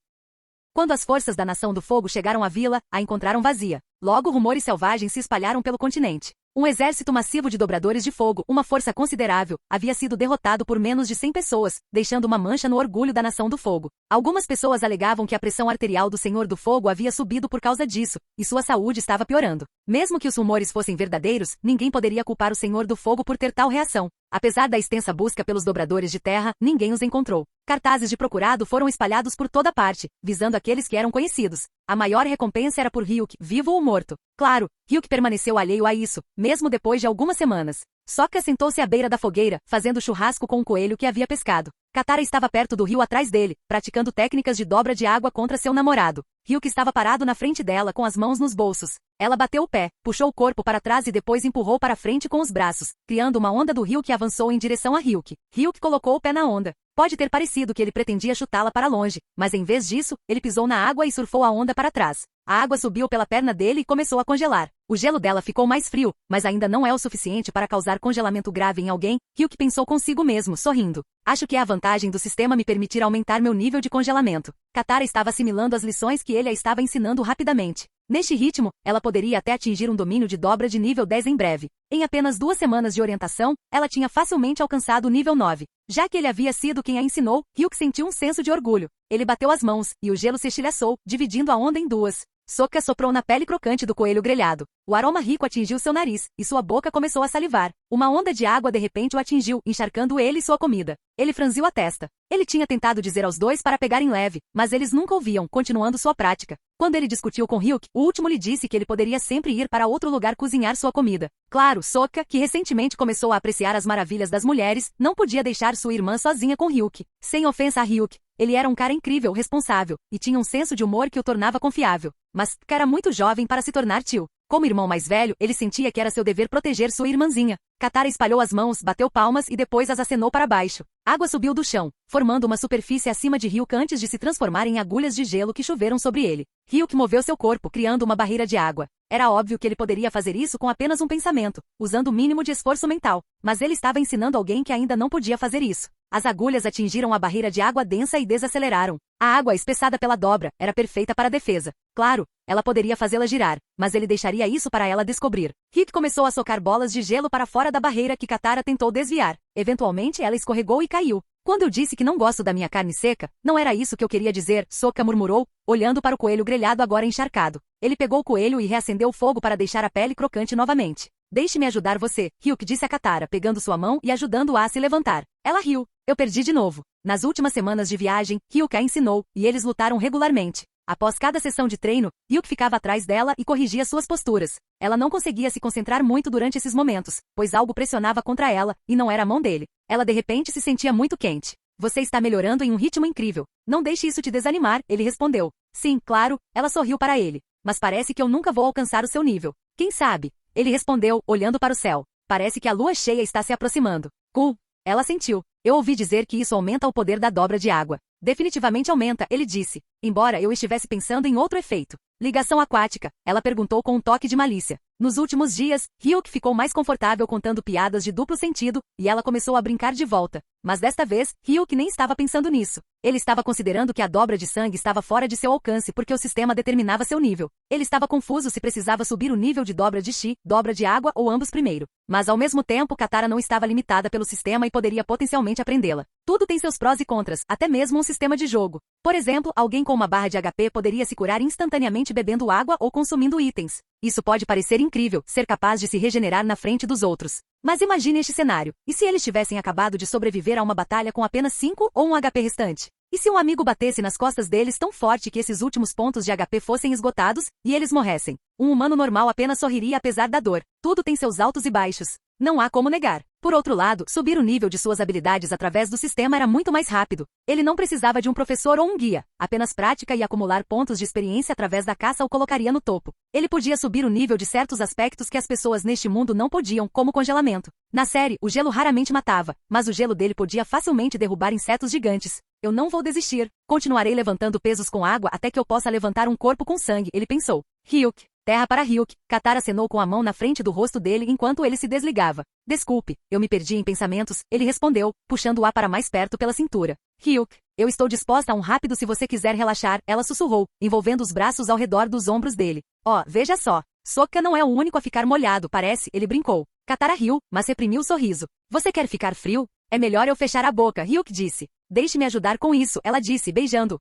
Quando as forças da Nação do Fogo chegaram à vila, a encontraram vazia. Logo, rumores selvagens se espalharam pelo continente. Um exército massivo de dobradores de fogo, uma força considerável, havia sido derrotado por menos de 100 pessoas, deixando uma mancha no orgulho da Nação do Fogo. Algumas pessoas alegavam que a pressão arterial do Senhor do Fogo havia subido por causa disso, e sua saúde estava piorando. Mesmo que os rumores fossem verdadeiros, ninguém poderia culpar o Senhor do Fogo por ter tal reação. Apesar da extensa busca pelos dobradores de terra, ninguém os encontrou. Cartazes de procurado foram espalhados por toda parte, visando aqueles que eram conhecidos. A maior recompensa era por Ryuk, vivo ou morto. Claro, Ryuk permaneceu alheio a isso, mesmo depois de algumas semanas. Sokka sentou-se à beira da fogueira, fazendo churrasco com um coelho que havia pescado. Katara estava perto do rio atrás dele, praticando técnicas de dobra de água contra seu namorado. Ryuk estava parado na frente dela com as mãos nos bolsos. Ela bateu o pé, puxou o corpo para trás e depois empurrou para frente com os braços, criando uma onda do rio que avançou em direção a Ryuk. Ryuk colocou o pé na onda. Pode ter parecido que ele pretendia chutá-la para longe, mas em vez disso, ele pisou na água e surfou a onda para trás. A água subiu pela perna dele e começou a congelar. O gelo dela ficou mais frio, mas ainda não é o suficiente para causar congelamento grave em alguém, Ryuk pensou consigo mesmo, sorrindo. Acho que é a vantagem do sistema me permitir aumentar meu nível de congelamento. Katara estava assimilando as lições que ele a estava ensinando rapidamente. Neste ritmo, ela poderia até atingir um domínio de dobra de nível 10 em breve. Em apenas 2 semanas de orientação, ela tinha facilmente alcançado o nível 9. Já que ele havia sido quem a ensinou, Ryuk sentiu um senso de orgulho. Ele bateu as mãos, e o gelo se estilhaçou, dividindo a onda em duas. Sokka soprou na pele crocante do coelho grelhado. O aroma rico atingiu seu nariz, e sua boca começou a salivar. Uma onda de água de repente o atingiu, encharcando ele e sua comida. Ele franziu a testa. Ele tinha tentado dizer aos dois para pegarem leve, mas eles nunca ouviam, continuando sua prática. Quando ele discutiu com Ryuk, o último lhe disse que ele poderia sempre ir para outro lugar cozinhar sua comida. Claro, Sokka, que recentemente começou a apreciar as maravilhas das mulheres, não podia deixar sua irmã sozinha com Ryuk. Sem ofensa a Ryuk, ele era um cara incrível, responsável, e tinha um senso de humor que o tornava confiável. Mas, era muito jovem para se tornar tio. Como irmão mais velho, ele sentia que era seu dever proteger sua irmãzinha. Katara espalhou as mãos, bateu palmas e depois as acenou para baixo. Água subiu do chão, formando uma superfície acima de Ryuk antes de se transformar em agulhas de gelo que choveram sobre ele. Ryuk moveu seu corpo, criando uma barreira de água. Era óbvio que ele poderia fazer isso com apenas um pensamento, usando o mínimo de esforço mental. Mas ele estava ensinando alguém que ainda não podia fazer isso. As agulhas atingiram a barreira de água densa e desaceleraram. A água, espessada pela dobra, era perfeita para a defesa. Claro, ela poderia fazê-la girar, mas ele deixaria isso para ela descobrir. Ryuk começou a socar bolas de gelo para fora da barreira que Katara tentou desviar. Eventualmente ela escorregou e caiu. Quando eu disse que não gosto da minha carne seca, não era isso que eu queria dizer, Sokka murmurou, olhando para o coelho grelhado agora encharcado. Ele pegou o coelho e reacendeu o fogo para deixar a pele crocante novamente. Deixe-me ajudar você, Ryuk disse a Katara, pegando sua mão e ajudando-a a se levantar. Ela riu. Eu perdi de novo. Nas últimas semanas de viagem, Ryuk a ensinou, e eles lutaram regularmente. Após cada sessão de treino, Ryuk ficava atrás dela e corrigia suas posturas. Ela não conseguia se concentrar muito durante esses momentos, pois algo pressionava contra ela, e não era a mão dele. Ela de repente se sentia muito quente. Você está melhorando em um ritmo incrível. Não deixe isso te desanimar, ele respondeu. Sim, claro, ela sorriu para ele. Mas parece que eu nunca vou alcançar o seu nível. Quem sabe? Ele respondeu, olhando para o céu. Parece que a lua cheia está se aproximando. Cool. Ela sentiu. Eu ouvi dizer que isso aumenta o poder da dobra de água. Definitivamente aumenta, ele disse. Embora eu estivesse pensando em outro efeito. Ligação aquática, ela perguntou com um toque de malícia. Nos últimos dias, Ryuk ficou mais confortável contando piadas de duplo sentido, e ela começou a brincar de volta. Mas desta vez, Ryuk nem estava pensando nisso. Ele estava considerando que a dobra de sangue estava fora de seu alcance porque o sistema determinava seu nível. Ele estava confuso se precisava subir o nível de dobra de chi, dobra de água ou ambos primeiro. Mas ao mesmo tempo, Katara não estava limitada pelo sistema e poderia potencialmente aprendê-la. Tudo tem seus prós e contras, até mesmo um sistema de jogo. Por exemplo, alguém com uma barra de HP poderia se curar instantaneamente bebendo água ou consumindo itens. Isso pode parecer incrível, ser capaz de se regenerar na frente dos outros. Mas imagine este cenário. E se eles tivessem acabado de sobreviver a uma batalha com apenas 5 ou 1 HP restante? E se um amigo batesse nas costas deles tão forte que esses últimos pontos de HP fossem esgotados, e eles morressem? Um humano normal apenas sorriria apesar da dor. Tudo tem seus altos e baixos. Não há como negar. Por outro lado, subir o nível de suas habilidades através do sistema era muito mais rápido. Ele não precisava de um professor ou um guia. Apenas prática e acumular pontos de experiência através da caça o colocaria no topo. Ele podia subir o nível de certos aspectos que as pessoas neste mundo não podiam, como congelamento. Na série, o gelo raramente matava, mas o gelo dele podia facilmente derrubar insetos gigantes. Eu não vou desistir. Continuarei levantando pesos com água até que eu possa levantar um corpo com sangue, ele pensou. Ryuk. Terra para Ryuk. Katara acenou com a mão na frente do rosto dele enquanto ele se desligava. Desculpe, eu me perdi em pensamentos, ele respondeu, puxando-a para mais perto pela cintura. Ryuk, eu estou disposta a um rápido se você quiser relaxar, ela sussurrou, envolvendo os braços ao redor dos ombros dele. Oh, veja só. Sokka não é o único a ficar molhado, parece, ele brincou. Katara riu, mas reprimiu o sorriso. Você quer ficar frio? É melhor eu fechar a boca, Ryuk disse. Deixe-me ajudar com isso, ela disse, beijando.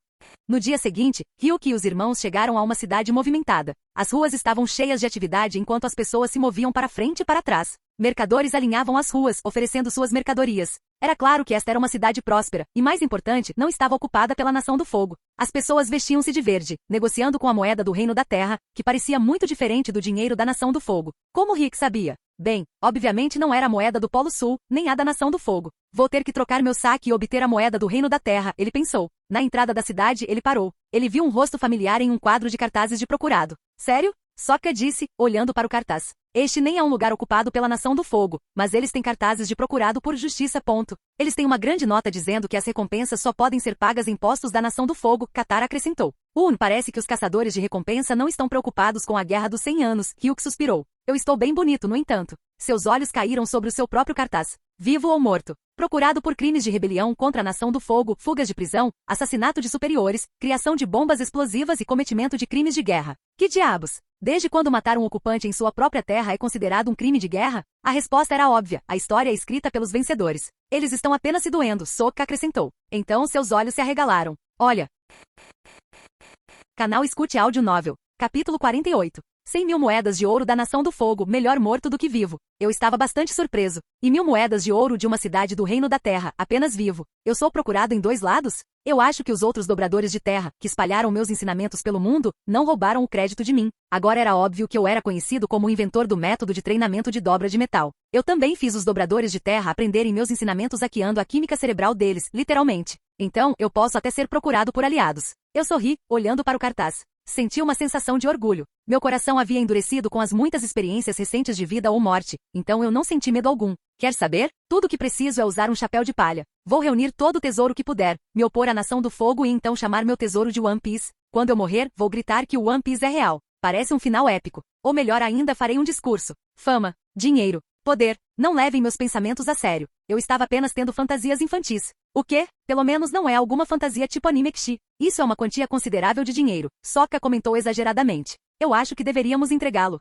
No dia seguinte, Ryuk e os irmãos chegaram a uma cidade movimentada. As ruas estavam cheias de atividade enquanto as pessoas se moviam para frente e para trás. Mercadores alinhavam as ruas, oferecendo suas mercadorias. Era claro que esta era uma cidade próspera, e mais importante, não estava ocupada pela Nação do Fogo. As pessoas vestiam-se de verde, negociando com a moeda do Reino da Terra, que parecia muito diferente do dinheiro da Nação do Fogo. Como Rick sabia? Bem, obviamente não era a moeda do Polo Sul, nem a da Nação do Fogo. Vou ter que trocar meu saque e obter a moeda do Reino da Terra, ele pensou. Na entrada da cidade, ele parou. Ele viu um rosto familiar em um quadro de cartazes de procurado. Sério? Sokka disse, olhando para o cartaz. Este nem é um lugar ocupado pela Nação do Fogo, mas eles têm cartazes de procurado por justiça. Eles têm uma grande nota dizendo que as recompensas só podem ser pagas em postos da Nação do Fogo, Katara acrescentou. Parece que os caçadores de recompensa não estão preocupados com a Guerra dos 100 Anos, Ryuk suspirou. Eu estou bem bonito, no entanto. Seus olhos caíram sobre o seu próprio cartaz. Vivo ou morto. Procurado por crimes de rebelião contra a Nação do Fogo, fugas de prisão, assassinato de superiores, criação de bombas explosivas e cometimento de crimes de guerra. Que diabos? Desde quando matar um ocupante em sua própria terra é considerado um crime de guerra? A resposta era óbvia, a história é escrita pelos vencedores. Eles estão apenas se doendo, Sokka acrescentou. Então seus olhos se arregalaram. Olha. Canal Escute Áudio Novel. Capítulo 48. 100.000 moedas de ouro da Nação do Fogo, melhor morto do que vivo. Eu estava bastante surpreso. E 1.000 moedas de ouro de uma cidade do Reino da Terra, apenas vivo. Eu sou procurado em 2 lados? Eu acho que os outros dobradores de terra, que espalharam meus ensinamentos pelo mundo, não roubaram o crédito de mim. Agora era óbvio que eu era conhecido como o inventor do método de treinamento de dobra de metal. Eu também fiz os dobradores de terra aprenderem meus ensinamentos hackeando a química cerebral deles, literalmente. Então, eu posso até ser procurado por aliados. Eu sorri, olhando para o cartaz. Senti uma sensação de orgulho. Meu coração havia endurecido com as muitas experiências recentes de vida ou morte, então eu não senti medo algum. Quer saber? Tudo o que preciso é usar um chapéu de palha. Vou reunir todo o tesouro que puder, me opor à Nação do Fogo e então chamar meu tesouro de One Piece. Quando eu morrer, vou gritar que o One Piece é real. Parece um final épico. Ou melhor ainda, farei um discurso. Fama, dinheiro, poder. Não levem meus pensamentos a sério. Eu estava apenas tendo fantasias infantis. O quê? Pelo menos não é alguma fantasia tipo anime Kishi. Isso é uma quantia considerável de dinheiro. Sokka comentou exageradamente. Eu acho que deveríamos entregá-lo.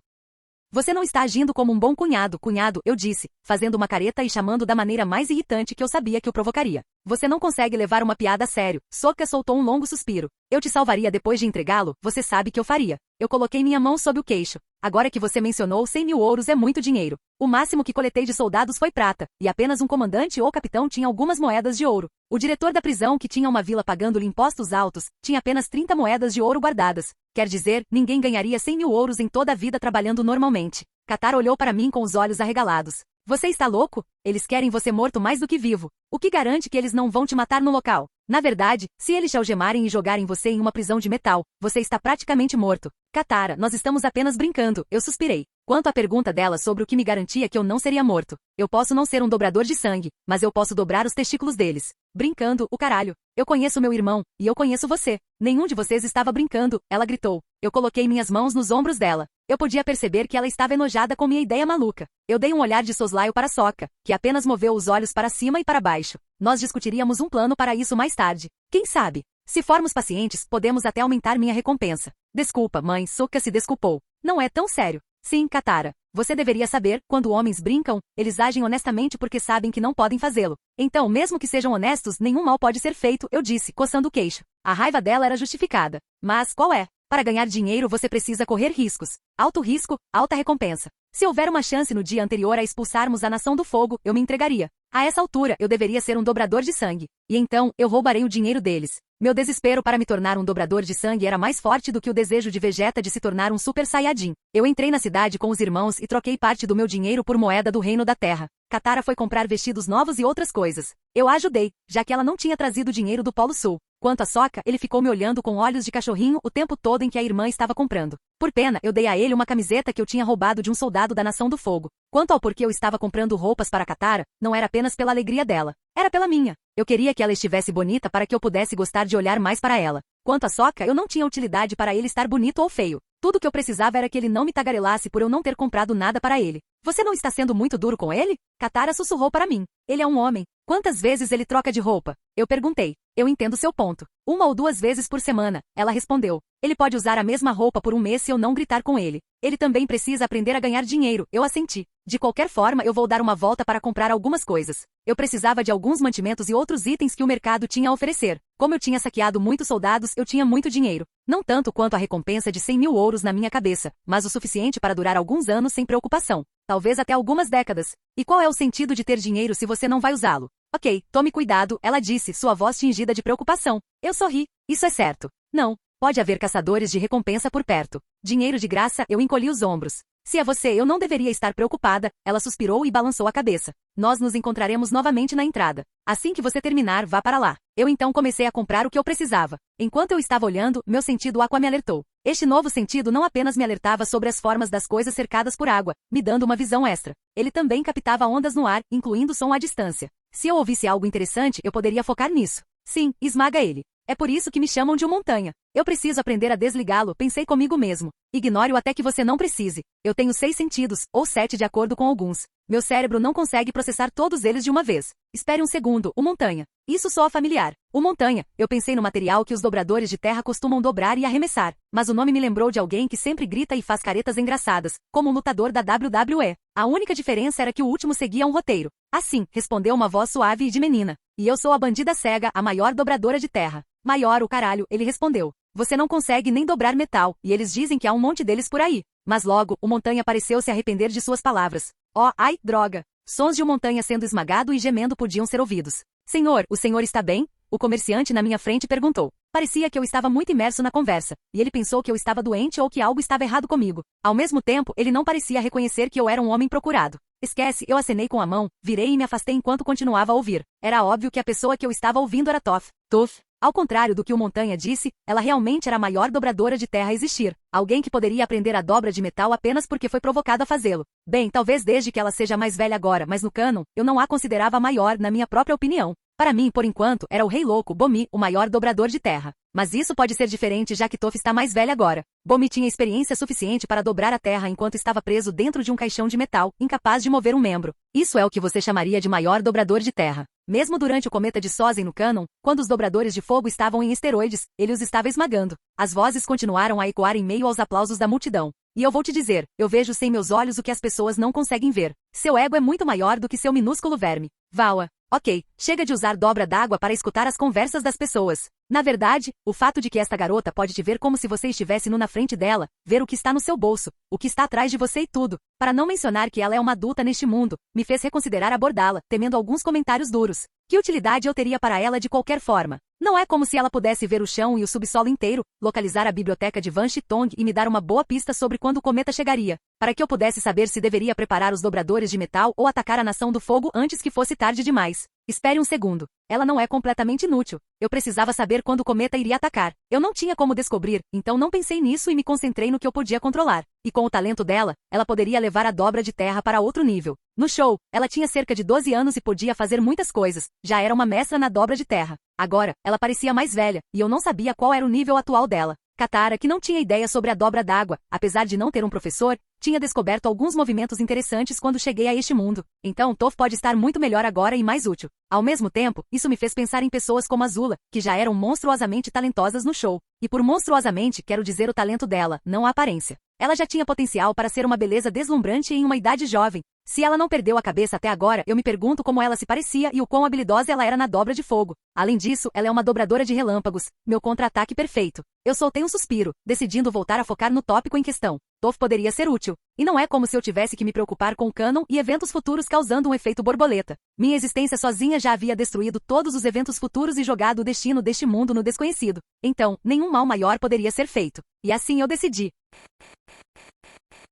Você não está agindo como um bom cunhado, eu disse, fazendo uma careta e chamando da maneira mais irritante que eu sabia que o provocaria. Você não consegue levar uma piada a sério. Sokka soltou um longo suspiro. Eu te salvaria depois de entregá-lo, você sabe que eu faria. Eu coloquei minha mão sob o queixo. Agora que você mencionou, 100.000 ouros é muito dinheiro. O máximo que coletei de soldados foi prata, e apenas um comandante ou capitão tinha algumas moedas de ouro. O diretor da prisão, que tinha uma vila pagando-lhe impostos altos, tinha apenas 30 moedas de ouro guardadas. Quer dizer, ninguém ganharia 100.000 ouros em toda a vida trabalhando normalmente. Katara olhou para mim com os olhos arregalados. Você está louco? Eles querem você morto mais do que vivo. O que garante que eles não vão te matar no local? Na verdade, se eles te algemarem e jogarem você em uma prisão de metal, você está praticamente morto. Katara, nós estamos apenas brincando, eu suspirei. Quanto à pergunta dela sobre o que me garantia que eu não seria morto, eu posso não ser um dobrador de sangue, mas eu posso dobrar os testículos deles. Brincando, o caralho. Eu conheço meu irmão, e eu conheço você. Nenhum de vocês estava brincando, ela gritou. Eu coloquei minhas mãos nos ombros dela. Eu podia perceber que ela estava enojada com minha ideia maluca. Eu dei um olhar de soslaio para Sokka, que apenas moveu os olhos para cima e para baixo. Nós discutiríamos um plano para isso mais tarde. Quem sabe? Se formos pacientes, podemos até aumentar minha recompensa. Desculpa, mãe, Sokka se desculpou. Não é tão sério. Sim, Katara. Você deveria saber, quando homens brincam, eles agem honestamente porque sabem que não podem fazê-lo. Então, mesmo que sejam honestos, nenhum mal pode ser feito, eu disse, coçando o queixo. A raiva dela era justificada. Mas qual é? Para ganhar dinheiro você precisa correr riscos. Alto risco, alta recompensa. Se houver uma chance no dia anterior a expulsarmos a Nação do Fogo, eu me entregaria. A essa altura, eu deveria ser um dobrador de sangue. E então, eu roubarei o dinheiro deles. Meu desespero para me tornar um dobrador de sangue era mais forte do que o desejo de Vegeta de se tornar um Super Saiyajin. Eu entrei na cidade com os irmãos e troquei parte do meu dinheiro por moeda do Reino da Terra. Katara foi comprar vestidos novos e outras coisas. Eu a ajudei, já que ela não tinha trazido dinheiro do Polo Sul. Quanto a Sokka, ele ficou me olhando com olhos de cachorrinho o tempo todo em que a irmã estava comprando. Por pena, eu dei a ele uma camiseta que eu tinha roubado de um soldado da Nação do Fogo. Quanto ao porquê eu estava comprando roupas para Katara, não era apenas pela alegria dela. Era pela minha. Eu queria que ela estivesse bonita para que eu pudesse gostar de olhar mais para ela. Quanto a Sokka, eu não tinha utilidade para ele estar bonito ou feio. Tudo o que eu precisava era que ele não me tagarelasse por eu não ter comprado nada para ele. Você não está sendo muito duro com ele? Katara sussurrou para mim. Ele é um homem. Quantas vezes ele troca de roupa? Eu perguntei. Eu entendo seu ponto. 1 ou 2 vezes por semana, ela respondeu. Ele pode usar a mesma roupa por um mês se eu não gritar com ele. Ele também precisa aprender a ganhar dinheiro, eu assenti. De qualquer forma, eu vou dar uma volta para comprar algumas coisas. Eu precisava de alguns mantimentos e outros itens que o mercado tinha a oferecer. Como eu tinha saqueado muitos soldados, eu tinha muito dinheiro. Não tanto quanto a recompensa de 100.000 ouros na minha cabeça, mas o suficiente para durar alguns anos sem preocupação. Talvez até algumas décadas. E qual é o sentido de ter dinheiro se você não vai usá-lo? Ok, tome cuidado, ela disse, sua voz tingida de preocupação. Eu sorri. Isso é certo. Não. Pode haver caçadores de recompensa por perto. Dinheiro de graça, eu encolhi os ombros. Se é você, eu não deveria estar preocupada, ela suspirou e balançou a cabeça. Nós nos encontraremos novamente na entrada. Assim que você terminar, vá para lá. Eu então comecei a comprar o que eu precisava. Enquanto eu estava olhando, meu sentido aqua me alertou. Este novo sentido não apenas me alertava sobre as formas das coisas cercadas por água, me dando uma visão extra. Ele também captava ondas no ar, incluindo som à distância. Se eu ouvisse algo interessante, eu poderia focar nisso. Sim, esmaga ele. É por isso que me chamam de um montanha. Eu preciso aprender a desligá-lo, pensei comigo mesmo. Ignore-o até que você não precise. Eu tenho 6 sentidos, ou 7 de acordo com alguns. Meu cérebro não consegue processar todos eles de uma vez. Espere um segundo, o montanha. Isso soa familiar. O montanha. Eu pensei no material que os dobradores de terra costumam dobrar e arremessar. Mas o nome me lembrou de alguém que sempre grita e faz caretas engraçadas, como um lutador da WWE. A única diferença era que o último seguia um roteiro. Assim, respondeu uma voz suave e de menina. E eu sou a bandida cega, a maior dobradora de terra. Maior o caralho, ele respondeu. Você não consegue nem dobrar metal, e eles dizem que há um monte deles por aí. Mas logo, o montanha pareceu se arrepender de suas palavras. Oh, ai, droga! Sons de um montanha sendo esmagado e gemendo podiam ser ouvidos. Senhor, o senhor está bem? O comerciante na minha frente perguntou. Parecia que eu estava muito imerso na conversa, e ele pensou que eu estava doente ou que algo estava errado comigo. Ao mesmo tempo, ele não parecia reconhecer que eu era um homem procurado. Esquece, eu acenei com a mão, virei e me afastei enquanto continuava a ouvir. Era óbvio que a pessoa que eu estava ouvindo era Toph. Toph. Ao contrário do que o montanha disse, ela realmente era a maior dobradora de terra a existir. Alguém que poderia aprender a dobra de metal apenas porque foi provocado a fazê-lo. Bem, talvez desde que ela seja mais velha agora, mas no cânon, eu não a considerava a maior na minha própria opinião. Para mim, por enquanto, era o Rei Louco, Bomi, o maior dobrador de terra. Mas isso pode ser diferente já que Toph está mais velha agora. Bomi tinha experiência suficiente para dobrar a terra enquanto estava preso dentro de um caixão de metal, incapaz de mover um membro. Isso é o que você chamaria de maior dobrador de terra. Mesmo durante o cometa de Sozen no cânon, quando os dobradores de fogo estavam em esteroides, ele os estava esmagando. As vozes continuaram a ecoar em meio aos aplausos da multidão. E eu vou te dizer, eu vejo sem meus olhos o que as pessoas não conseguem ver. Seu ego é muito maior do que seu minúsculo verme. Vaua. Ok, chega de usar dobra d'água para escutar as conversas das pessoas. Na verdade, o fato de que esta garota pode te ver como se você estivesse na frente dela, ver o que está no seu bolso, o que está atrás de você e tudo, para não mencionar que ela é uma adulta neste mundo, me fez reconsiderar abordá-la, temendo alguns comentários duros. Que utilidade eu teria para ela de qualquer forma? Não é como se ela pudesse ver o chão e o subsolo inteiro, localizar a biblioteca de Van Chitong e me dar uma boa pista sobre quando o cometa chegaria, para que eu pudesse saber se deveria preparar os dobradores de metal ou atacar a Nação do Fogo antes que fosse tarde demais. Espere um segundo. Ela não é completamente inútil. Eu precisava saber quando o cometa iria atacar. Eu não tinha como descobrir, então não pensei nisso e me concentrei no que eu podia controlar. E com o talento dela, ela poderia levar a dobra de terra para outro nível. No show, ela tinha cerca de 12 anos e podia fazer muitas coisas. Já era uma mestra na dobra de terra. Agora, ela parecia mais velha, e eu não sabia qual era o nível atual dela. Katara, que não tinha ideia sobre a dobra d'água, apesar de não ter um professor, tinha descoberto alguns movimentos interessantes quando cheguei a este mundo. Então, Toph pode estar muito melhor agora e mais útil. Ao mesmo tempo, isso me fez pensar em pessoas como Azula, que já eram monstruosamente talentosas no show. E por monstruosamente, quero dizer o talento dela, não a aparência. Ela já tinha potencial para ser uma beleza deslumbrante em uma idade jovem. Se ela não perdeu a cabeça até agora, eu me pergunto como ela se parecia e o quão habilidosa ela era na dobra de fogo. Além disso, ela é uma dobradora de relâmpagos, meu contra-ataque perfeito. Eu soltei um suspiro, decidindo voltar a focar no tópico em questão. Toph poderia ser útil. E não é como se eu tivesse que me preocupar com o cânon e eventos futuros causando um efeito borboleta. Minha existência sozinha já havia destruído todos os eventos futuros e jogado o destino deste mundo no desconhecido. Então, nenhum mal maior poderia ser feito. E assim eu decidi.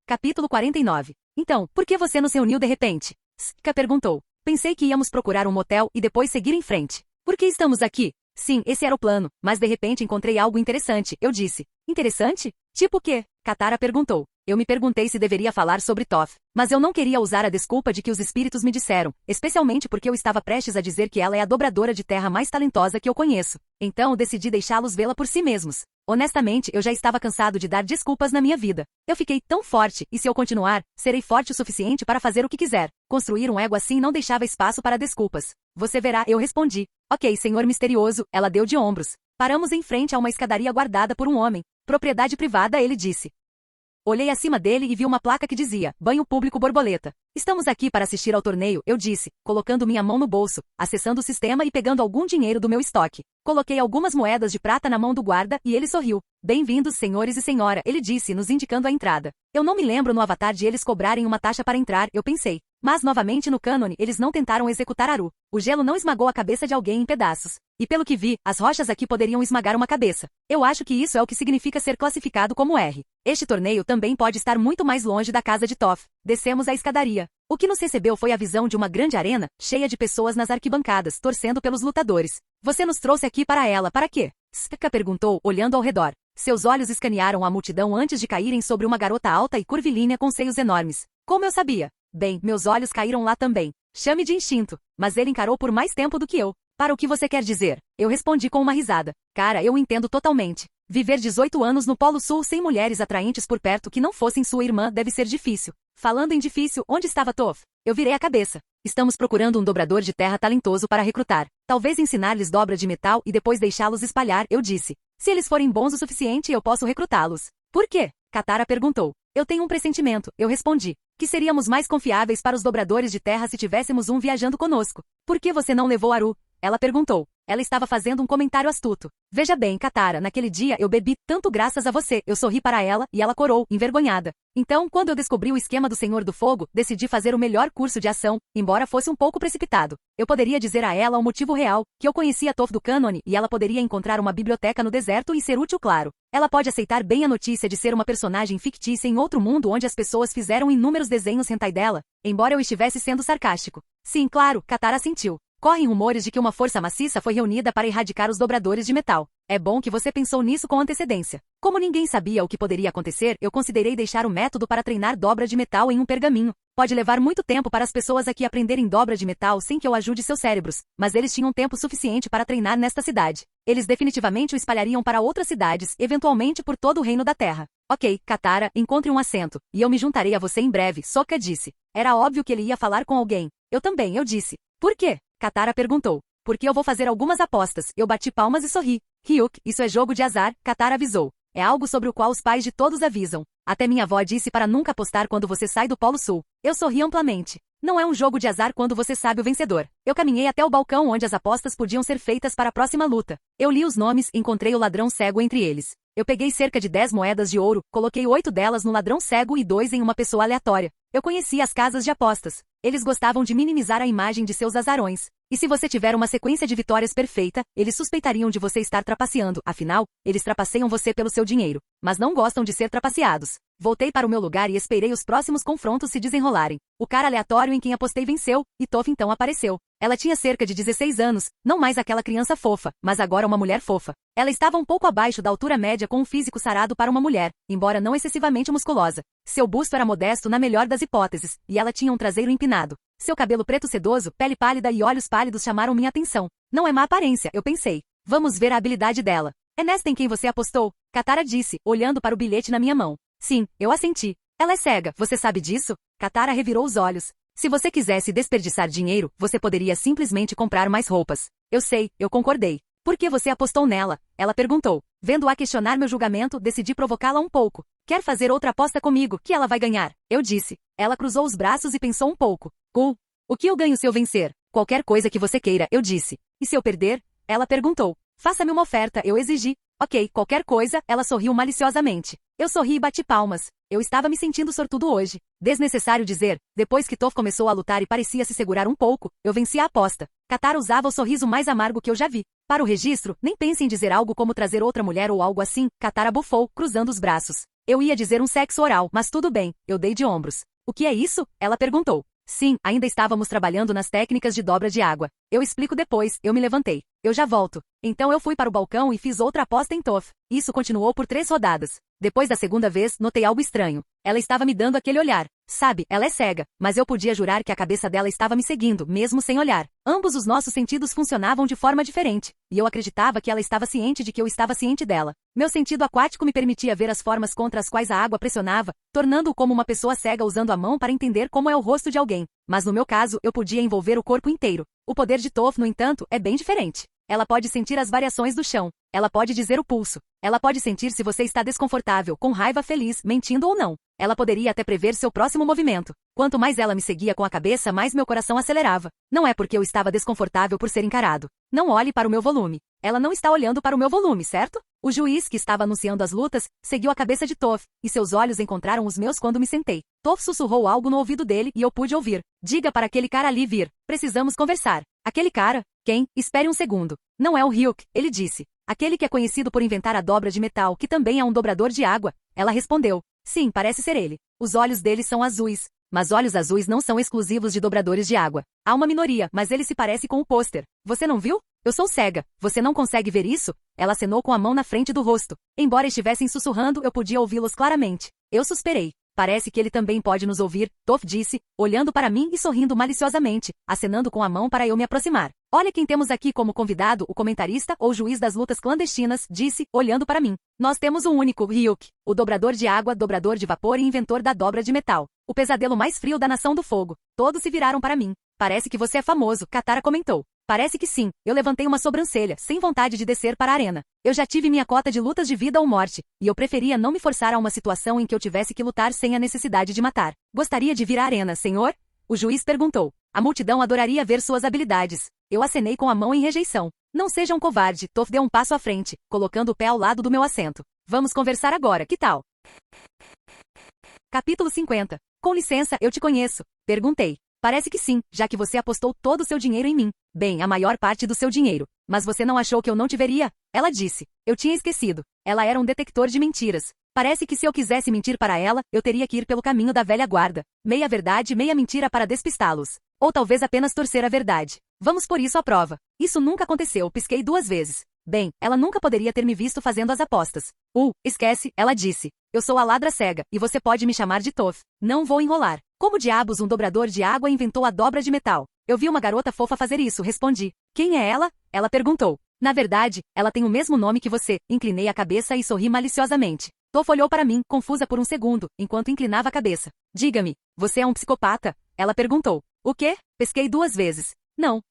Capítulo 49. Então, por que você nos reuniu de repente? Ska perguntou. Pensei que íamos procurar um motel e depois seguir em frente. Por que estamos aqui? Sim, esse era o plano, mas de repente encontrei algo interessante, eu disse. Interessante? Tipo o quê? Katara perguntou. Eu me perguntei se deveria falar sobre Toph, mas eu não queria usar a desculpa de que os espíritos me disseram, especialmente porque eu estava prestes a dizer que ela é a dobradora de terra mais talentosa que eu conheço. Então decidi deixá-los vê-la por si mesmos. Honestamente, eu já estava cansado de dar desculpas na minha vida. Eu fiquei tão forte, e se eu continuar, serei forte o suficiente para fazer o que quiser. Construir um ego assim não deixava espaço para desculpas. Você verá, eu respondi. Ok, senhor misterioso, ela deu de ombros. Paramos em frente a uma escadaria guardada por um homem. Propriedade privada, ele disse. Olhei acima dele e vi uma placa que dizia, Banho Público Borboleta. Estamos aqui para assistir ao torneio, eu disse, colocando minha mão no bolso, acessando o sistema e pegando algum dinheiro do meu estoque. Coloquei algumas moedas de prata na mão do guarda e ele sorriu. Bem-vindos, senhores e senhora, ele disse, nos indicando a entrada. Eu não me lembro no avatar de eles cobrarem uma taxa para entrar, eu pensei. Mas novamente no cânone, eles não tentaram executar Aru. O gelo não esmagou a cabeça de alguém em pedaços. E pelo que vi, as rochas aqui poderiam esmagar uma cabeça. Eu acho que isso é o que significa ser classificado como R. Este torneio também pode estar muito mais longe da casa de Toph. Descemos a escadaria. O que nos recebeu foi a visão de uma grande arena, cheia de pessoas nas arquibancadas, torcendo pelos lutadores. Você nos trouxe aqui para ela, para quê? Ska perguntou, olhando ao redor. Seus olhos escanearam a multidão antes de caírem sobre uma garota alta e curvilínea com seios enormes. Como eu sabia? Bem, meus olhos caíram lá também. Chame de instinto. Mas ele encarou por mais tempo do que eu. Para o que você quer dizer? Eu respondi com uma risada. Cara, eu entendo totalmente. Viver 18 anos no Polo Sul sem mulheres atraentes por perto que não fossem sua irmã deve ser difícil. Falando em difícil, onde estava Toph? Eu virei a cabeça. Estamos procurando um dobrador de terra talentoso para recrutar. Talvez ensinar-lhes dobra de metal e depois deixá-los espalhar, eu disse. Se eles forem bons o suficiente, eu posso recrutá-los. Por quê? Katara perguntou. Eu tenho um pressentimento, eu respondi. Que seríamos mais confiáveis para os dobradores de terra se tivéssemos um viajando conosco. Por que você não levou Aru? Ela perguntou. Ela estava fazendo um comentário astuto. Veja bem, Katara, naquele dia eu bebi tanto graças a você. Eu sorri para ela e ela corou, envergonhada. Então, quando eu descobri o esquema do Senhor do Fogo, decidi fazer o melhor curso de ação, embora fosse um pouco precipitado. Eu poderia dizer a ela o motivo real, que eu conhecia Toph do cânone e ela poderia encontrar uma biblioteca no deserto e ser útil, claro. Ela pode aceitar bem a notícia de ser uma personagem fictícia em outro mundo onde as pessoas fizeram inúmeros desenhos hentai dela, embora eu estivesse sendo sarcástico. Sim, claro, Katara assentiu. Correm rumores de que uma força maciça foi reunida para erradicar os dobradores de metal. É bom que você pensou nisso com antecedência. Como ninguém sabia o que poderia acontecer, eu considerei deixar o método para treinar dobra de metal em um pergaminho. Pode levar muito tempo para as pessoas aqui aprenderem dobra de metal sem que eu ajude seus cérebros, mas eles tinham tempo suficiente para treinar nesta cidade. Eles definitivamente o espalhariam para outras cidades, eventualmente por todo o reino da Terra. Ok, Katara, encontre um assento, e eu me juntarei a você em breve, Sokka disse. Era óbvio que ele ia falar com alguém. Eu também, eu disse. Por quê? Katara perguntou. Porque eu vou fazer algumas apostas. Eu bati palmas e sorri. Ryuk, isso é jogo de azar, Katara avisou. É algo sobre o qual os pais de todos avisam. Até minha avó disse para nunca apostar quando você sai do Polo Sul. Eu sorri amplamente. Não é um jogo de azar quando você sabe o vencedor. Eu caminhei até o balcão onde as apostas podiam ser feitas para a próxima luta. Eu li os nomes e encontrei o ladrão cego entre eles. Eu peguei cerca de 10 moedas de ouro, coloquei 8 delas no ladrão cego e 2 em uma pessoa aleatória. Eu conhecia as casas de apostas. Eles gostavam de minimizar a imagem de seus azarões. E se você tiver uma sequência de vitórias perfeita, eles suspeitariam de você estar trapaceando, afinal, eles trapaceiam você pelo seu dinheiro, mas não gostam de ser trapaceados. Voltei para o meu lugar e esperei os próximos confrontos se desenrolarem. O cara aleatório em quem apostei venceu, e Toph então apareceu. Ela tinha cerca de 16 anos, não mais aquela criança fofa, mas agora uma mulher fofa. Ela estava um pouco abaixo da altura média com um físico sarado para uma mulher, embora não excessivamente musculosa. Seu busto era modesto na melhor das hipóteses, e ela tinha um traseiro empinado. Seu cabelo preto sedoso, pele pálida e olhos pálidos chamaram minha atenção. Não é má aparência, eu pensei. Vamos ver a habilidade dela. É nesta em quem você apostou? Katara disse, olhando para o bilhete na minha mão. Sim, eu assenti. Ela é cega, você sabe disso? Katara revirou os olhos. Se você quisesse desperdiçar dinheiro, você poderia simplesmente comprar mais roupas. Eu sei, eu concordei. Por que você apostou nela? Ela perguntou. Vendo-a questionar meu julgamento, decidi provocá-la um pouco. Quer fazer outra aposta comigo, que ela vai ganhar? Eu disse. Ela cruzou os braços e pensou um pouco. O que eu ganho se eu vencer? Qualquer coisa que você queira, eu disse. E se eu perder? Ela perguntou. Faça-me uma oferta, eu exigi. Ok, qualquer coisa, ela sorriu maliciosamente. Eu sorri e bati palmas. Eu estava me sentindo sortudo hoje. Desnecessário dizer, depois que Toph começou a lutar e parecia se segurar um pouco, eu venci a aposta. Katara usava o sorriso mais amargo que eu já vi. Para o registro, nem pense em dizer algo como trazer outra mulher ou algo assim, Katara bufou, cruzando os braços. Eu ia dizer um sexo oral, mas tudo bem, eu dei de ombros. O que é isso? Ela perguntou. Sim, ainda estávamos trabalhando nas técnicas de dobra de água. Eu explico depois, eu me levantei. Eu já volto. Então eu fui para o balcão e fiz outra aposta em Toph. Isso continuou por 3 rodadas. Depois da segunda vez, notei algo estranho. Ela estava me dando aquele olhar. Sabe, ela é cega, mas eu podia jurar que a cabeça dela estava me seguindo, mesmo sem olhar. Ambos os nossos sentidos funcionavam de forma diferente, e eu acreditava que ela estava ciente de que eu estava ciente dela. Meu sentido aquático me permitia ver as formas contra as quais a água pressionava, tornando-o como uma pessoa cega usando a mão para entender como é o rosto de alguém. Mas no meu caso, eu podia envolver o corpo inteiro. O poder de Toph, no entanto, é bem diferente. Ela pode sentir as variações do chão. Ela pode dizer o pulso. Ela pode sentir se você está desconfortável, com raiva, feliz, mentindo ou não. Ela poderia até prever seu próximo movimento. Quanto mais ela me seguia com a cabeça, mais meu coração acelerava. Não é porque eu estava desconfortável por ser encarado. Não olhe para o meu volume. Ela não está olhando para o meu volume, certo? O juiz, que estava anunciando as lutas, seguiu a cabeça de Toph, e seus olhos encontraram os meus quando me sentei. Toph sussurrou algo no ouvido dele e eu pude ouvir. Diga para aquele cara ali vir. Precisamos conversar. Aquele cara? Quem? Espere um segundo. Não é o Ryuk, ele disse. Aquele que é conhecido por inventar a dobra de metal, que também é um dobrador de água. Ela respondeu. Sim, parece ser ele. Os olhos dele são azuis. Mas olhos azuis não são exclusivos de dobradores de água. Há uma minoria, mas ele se parece com o pôster. Você não viu? Eu sou cega. Você não consegue ver isso? Ela acenou com a mão na frente do rosto. Embora estivessem sussurrando, eu podia ouvi-los claramente. Eu suspirei. Parece que ele também pode nos ouvir, Toph disse, olhando para mim e sorrindo maliciosamente, acenando com a mão para eu me aproximar. Olha quem temos aqui como convidado, o comentarista ou juiz das lutas clandestinas, disse, olhando para mim. Nós temos um único, Ryuk, o dobrador de água, dobrador de vapor e inventor da dobra de metal. O pesadelo mais frio da Nação do Fogo. Todos se viraram para mim. Parece que você é famoso, Katara comentou. Parece que sim. Eu levantei uma sobrancelha, sem vontade de descer para a arena. Eu já tive minha cota de lutas de vida ou morte, e eu preferia não me forçar a uma situação em que eu tivesse que lutar sem a necessidade de matar. Gostaria de vir à arena, senhor? O juiz perguntou. A multidão adoraria ver suas habilidades. Eu acenei com a mão em rejeição. Não seja um covarde, Toph deu um passo à frente, colocando o pé ao lado do meu assento. Vamos conversar agora, que tal? Capítulo 50. Com licença, eu te conheço. Perguntei. Parece que sim, já que você apostou todo o seu dinheiro em mim. Bem, a maior parte do seu dinheiro. Mas você não achou que eu não te veria? Ela disse. Eu tinha esquecido. Ela era um detector de mentiras. Parece que se eu quisesse mentir para ela, eu teria que ir pelo caminho da velha guarda. Meia verdade e meia mentira para despistá-los. Ou talvez apenas torcer a verdade. Vamos por isso à prova. Isso nunca aconteceu, pisquei 2 vezes. Bem, ela nunca poderia ter me visto fazendo as apostas. Esquece, ela disse. Eu sou a ladra cega, e você pode me chamar de Toph. Não vou enrolar. Como diabos um dobrador de água inventou a dobra de metal? Eu vi uma garota fofa fazer isso, respondi. Quem é ela? Ela perguntou. Na verdade, ela tem o mesmo nome que você. Inclinei a cabeça e sorri maliciosamente. Toph olhou para mim, confusa por um segundo, enquanto inclinava a cabeça. Diga-me, você é um psicopata? Ela perguntou. O quê? Pesquei 2 vezes. Não.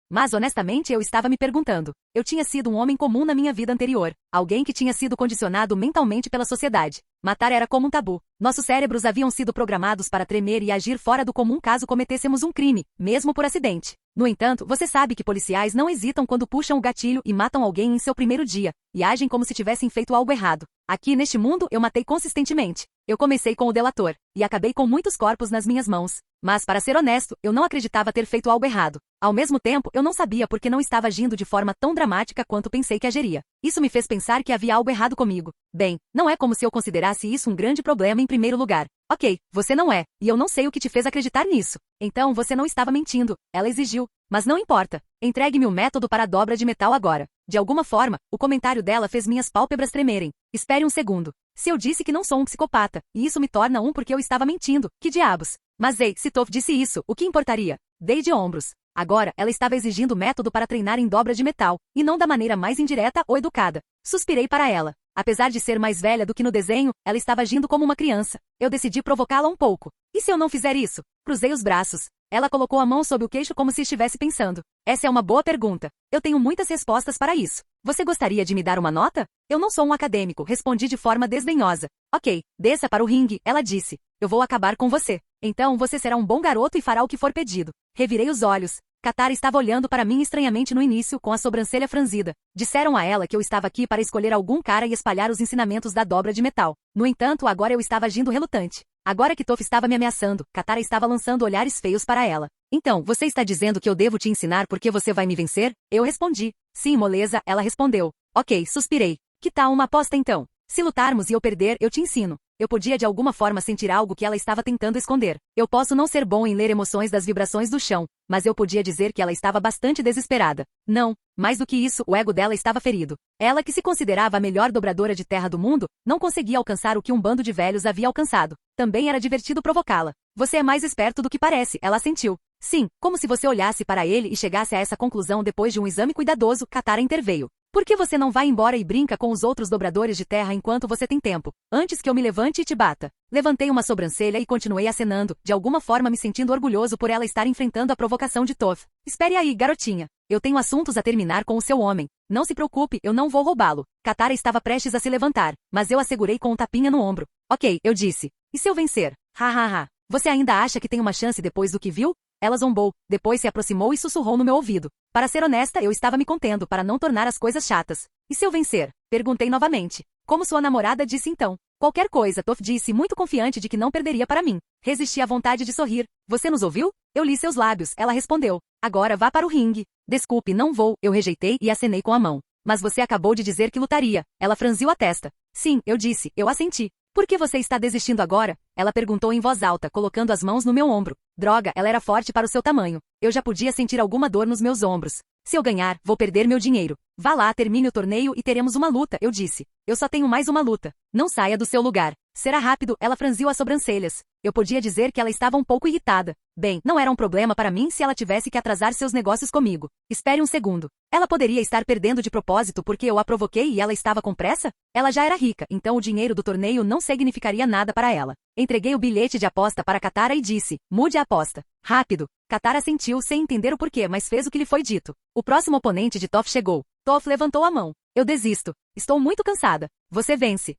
Mas honestamente eu estava me perguntando. Eu tinha sido um homem comum na minha vida anterior. Alguém que tinha sido condicionado mentalmente pela sociedade. Matar era como um tabu. Nossos cérebros haviam sido programados para tremer e agir fora do comum caso cometêssemos um crime, mesmo por acidente. No entanto, você sabe que policiais não hesitam quando puxam o gatilho e matam alguém em seu primeiro dia, e agem como se tivessem feito algo errado. Aqui neste mundo eu matei consistentemente. Eu comecei com o delator, e acabei com muitos corpos nas minhas mãos. Mas, para ser honesto, eu não acreditava ter feito algo errado. Ao mesmo tempo, eu não sabia porque não estava agindo de forma tão dramática quanto pensei que agiria. Isso me fez pensar que havia algo errado comigo. Bem, não é como se eu considerasse isso um grande problema em primeiro lugar. Ok, você não é, e eu não sei o que te fez acreditar nisso. Então você não estava mentindo, ela exigiu. Mas não importa. Entregue-me o método para a dobra de metal agora. De alguma forma, o comentário dela fez minhas pálpebras tremerem. Espere um segundo. Se eu disse que não sou um psicopata, e isso me torna um porque eu estava mentindo, que diabos? Mas ei, se Toph disse isso, o que importaria? Dei de ombros. Agora, ela estava exigindo método para treinar em dobra de metal, e não da maneira mais indireta ou educada. Suspirei para ela. Apesar de ser mais velha do que no desenho, ela estava agindo como uma criança. Eu decidi provocá-la um pouco. E se eu não fizer isso? Cruzei os braços. Ela colocou a mão sob o queixo como se estivesse pensando. Essa é uma boa pergunta. Eu tenho muitas respostas para isso. Você gostaria de me dar uma nota? Eu não sou um acadêmico, respondi de forma desdenhosa. Ok, desça para o ringue, ela disse. Eu vou acabar com você. Então você será um bom garoto e fará o que for pedido. Revirei os olhos. Katara estava olhando para mim estranhamente no início, com a sobrancelha franzida. Disseram a ela que eu estava aqui para escolher algum cara e espalhar os ensinamentos da dobra de metal. No entanto, agora eu estava agindo relutante. Agora que Toph estava me ameaçando, Katara estava lançando olhares feios para ela. Então, você está dizendo que eu devo te ensinar porque você vai me vencer? Eu respondi. Sim, moleza, ela respondeu. Ok, suspirei. Que tal uma aposta então? Se lutarmos e eu perder, eu te ensino. Eu podia de alguma forma sentir algo que ela estava tentando esconder. Eu posso não ser bom em ler emoções das vibrações do chão, mas eu podia dizer que ela estava bastante desesperada. Não, mais do que isso, o ego dela estava ferido. Ela, que se considerava a melhor dobradora de terra do mundo, não conseguia alcançar o que um bando de velhos havia alcançado. Também era divertido provocá-la. Você é mais esperto do que parece, ela assentiu. Sim, como se você olhasse para ele e chegasse a essa conclusão depois de um exame cuidadoso, Katara interveio. Por que você não vai embora e brinca com os outros dobradores de terra enquanto você tem tempo, antes que eu me levante e te bata? Levantei uma sobrancelha e continuei acenando, de alguma forma me sentindo orgulhoso por ela estar enfrentando a provocação de Toph. Espere aí, garotinha. Eu tenho assuntos a terminar com o seu homem. Não se preocupe, eu não vou roubá-lo. Katara estava prestes a se levantar, mas eu a segurei com um tapinha no ombro. Ok, eu disse. E se eu vencer? Ha. Você ainda acha que tem uma chance depois do que viu? Ela zombou, depois se aproximou e sussurrou no meu ouvido. Para ser honesta, eu estava me contendo para não tornar as coisas chatas. E se eu vencer? Perguntei novamente. Como sua namorada disse então. Qualquer coisa, Toph disse, muito confiante de que não perderia para mim. Resisti à vontade de sorrir. Você nos ouviu? Eu li seus lábios, ela respondeu. Agora vá para o ringue. Desculpe, não vou, eu rejeitei e acenei com a mão. Mas você acabou de dizer que lutaria. Ela franziu a testa. Sim, eu disse, eu assenti. Por que você está desistindo agora? Ela perguntou em voz alta, colocando as mãos no meu ombro. Droga, ela era forte para o seu tamanho. Eu já podia sentir alguma dor nos meus ombros. Se eu ganhar, vou perder meu dinheiro. Vá lá, termine o torneio e teremos uma luta, eu disse. Eu só tenho mais uma luta. Não saia do seu lugar. Será rápido, ela franziu as sobrancelhas. Eu podia dizer que ela estava um pouco irritada. Bem, não era um problema para mim se ela tivesse que atrasar seus negócios comigo. Espere um segundo. Ela poderia estar perdendo de propósito porque eu a provoquei e ela estava com pressa? Ela já era rica, então o dinheiro do torneio não significaria nada para ela. Entreguei o bilhete de aposta para Katara e disse, mude a aposta. Rápido. Katara sentiu sem entender o porquê, mas fez o que lhe foi dito. O próximo oponente de Toph chegou. Toph levantou a mão. Eu desisto. Estou muito cansada. Você vence.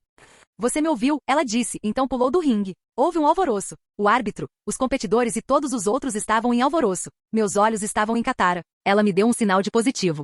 Você me ouviu, ela disse, então pulou do ringue. Houve um alvoroço. O árbitro, os competidores e todos os outros estavam em alvoroço. Meus olhos estavam em Katara. Ela me deu um sinal de positivo.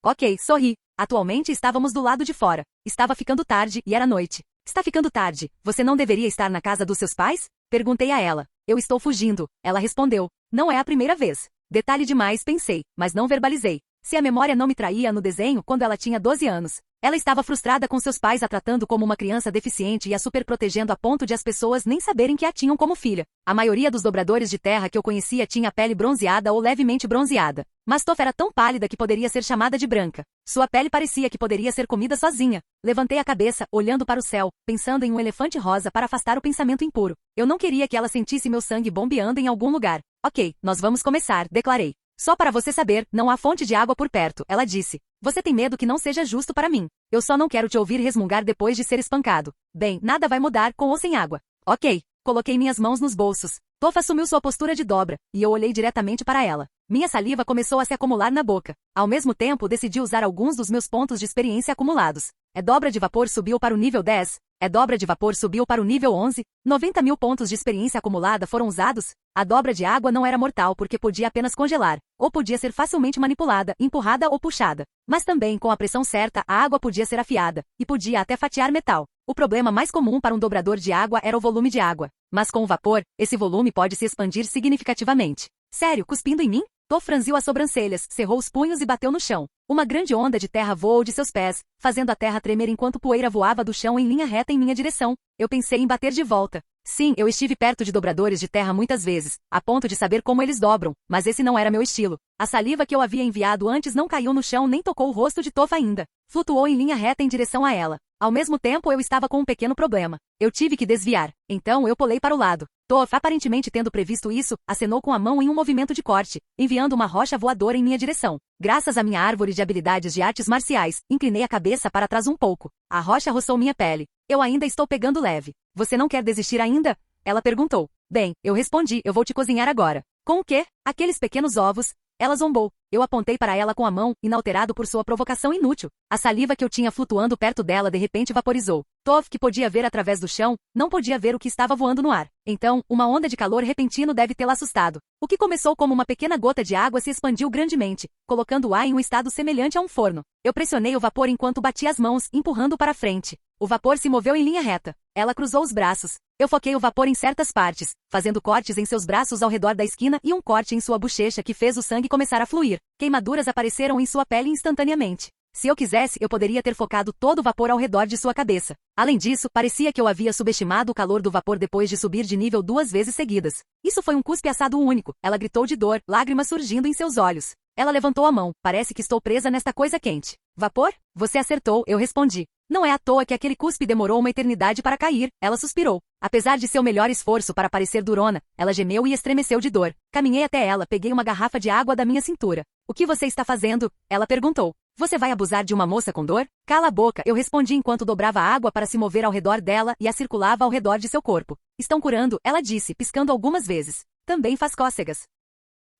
Ok, sorri. Atualmente estávamos do lado de fora. Estava ficando tarde e era noite. Está ficando tarde. Você não deveria estar na casa dos seus pais? Perguntei a ela. Eu estou fugindo. Ela respondeu. Não é a primeira vez. Detalhe demais, pensei, mas não verbalizei. Se a memória não me traía no desenho, quando ela tinha 12 anos. Ela estava frustrada com seus pais a tratando como uma criança deficiente e a superprotegendo a ponto de as pessoas nem saberem que a tinham como filha. A maioria dos dobradores de terra que eu conhecia tinha a pele bronzeada ou levemente bronzeada. Mas Toph era tão pálida que poderia ser chamada de branca. Sua pele parecia que poderia ser comida sozinha. Levantei a cabeça, olhando para o céu, pensando em um elefante rosa para afastar o pensamento impuro. Eu não queria que ela sentisse meu sangue bombeando em algum lugar. Ok, nós vamos começar, declarei. Só para você saber, não há fonte de água por perto, ela disse. Você tem medo que não seja justo para mim. Eu só não quero te ouvir resmungar depois de ser espancado. Bem, nada vai mudar com ou sem água. Ok. Coloquei minhas mãos nos bolsos. Toph assumiu sua postura de dobra, e eu olhei diretamente para ela. Minha saliva começou a se acumular na boca. Ao mesmo tempo, decidi usar alguns dos meus pontos de experiência acumulados. Dobra de vapor subiu para o nível 10. Dobra de vapor subiu para o nível 11. 90 mil pontos de experiência acumulada foram usados. A dobra de água não era mortal porque podia apenas congelar, ou podia ser facilmente manipulada, empurrada ou puxada. Mas também, com a pressão certa, a água podia ser afiada, e podia até fatiar metal. O problema mais comum para um dobrador de água era o volume de água. Mas com o vapor, esse volume pode se expandir significativamente. Sério, cuspindo em mim? Toph franziu as sobrancelhas, cerrou os punhos e bateu no chão. Uma grande onda de terra voou de seus pés, fazendo a terra tremer enquanto poeira voava do chão em linha reta em minha direção. Eu pensei em bater de volta. Sim, eu estive perto de dobradores de terra muitas vezes, a ponto de saber como eles dobram, mas esse não era meu estilo. A saliva que eu havia enviado antes não caiu no chão nem tocou o rosto de Toph ainda. Flutuou em linha reta em direção a ela. Ao mesmo tempo eu estava com um pequeno problema. Eu tive que desviar. Então eu pulei para o lado. Toph, aparentemente tendo previsto isso, acenou com a mão em um movimento de corte, enviando uma rocha voadora em minha direção. Graças à minha árvore de habilidades de artes marciais, inclinei a cabeça para trás um pouco. A rocha roçou minha pele. Eu ainda estou pegando leve. Você não quer desistir ainda? Ela perguntou. Bem, eu respondi, eu vou te cozinhar agora. Com o quê? Aqueles pequenos ovos. Ela zombou. Eu apontei para ela com a mão, inalterado por sua provocação inútil. A saliva que eu tinha flutuando perto dela de repente vaporizou. Toph, que podia ver através do chão, não podia ver o que estava voando no ar. Então, uma onda de calor repentino deve tê-la assustado. O que começou como uma pequena gota de água se expandiu grandemente, colocando o ar em um estado semelhante a um forno. Eu pressionei o vapor enquanto batia as mãos, empurrando para frente. O vapor se moveu em linha reta. Ela cruzou os braços. Eu foquei o vapor em certas partes, fazendo cortes em seus braços ao redor da esquina e um corte em sua bochecha que fez o sangue começar a fluir. Queimaduras apareceram em sua pele instantaneamente. Se eu quisesse, eu poderia ter focado todo o vapor ao redor de sua cabeça. Além disso, parecia que eu havia subestimado o calor do vapor depois de subir de nível 2 vezes seguidas. Isso foi um cuspe assado único. Ela gritou de dor, lágrimas surgindo em seus olhos. Ela levantou a mão. Parece que estou presa nesta coisa quente. Vapor? Você acertou, eu respondi. Não é à toa que aquele cuspe demorou uma eternidade para cair, ela suspirou. Apesar de seu melhor esforço para parecer durona, ela gemeu e estremeceu de dor. Caminhei até ela, peguei uma garrafa de água da minha cintura. O que você está fazendo? Ela perguntou. Você vai abusar de uma moça com dor? Cala a boca, eu respondi enquanto dobrava a água para se mover ao redor dela e a circulava ao redor de seu corpo. Estão curando, ela disse, piscando algumas vezes. Também faz cócegas.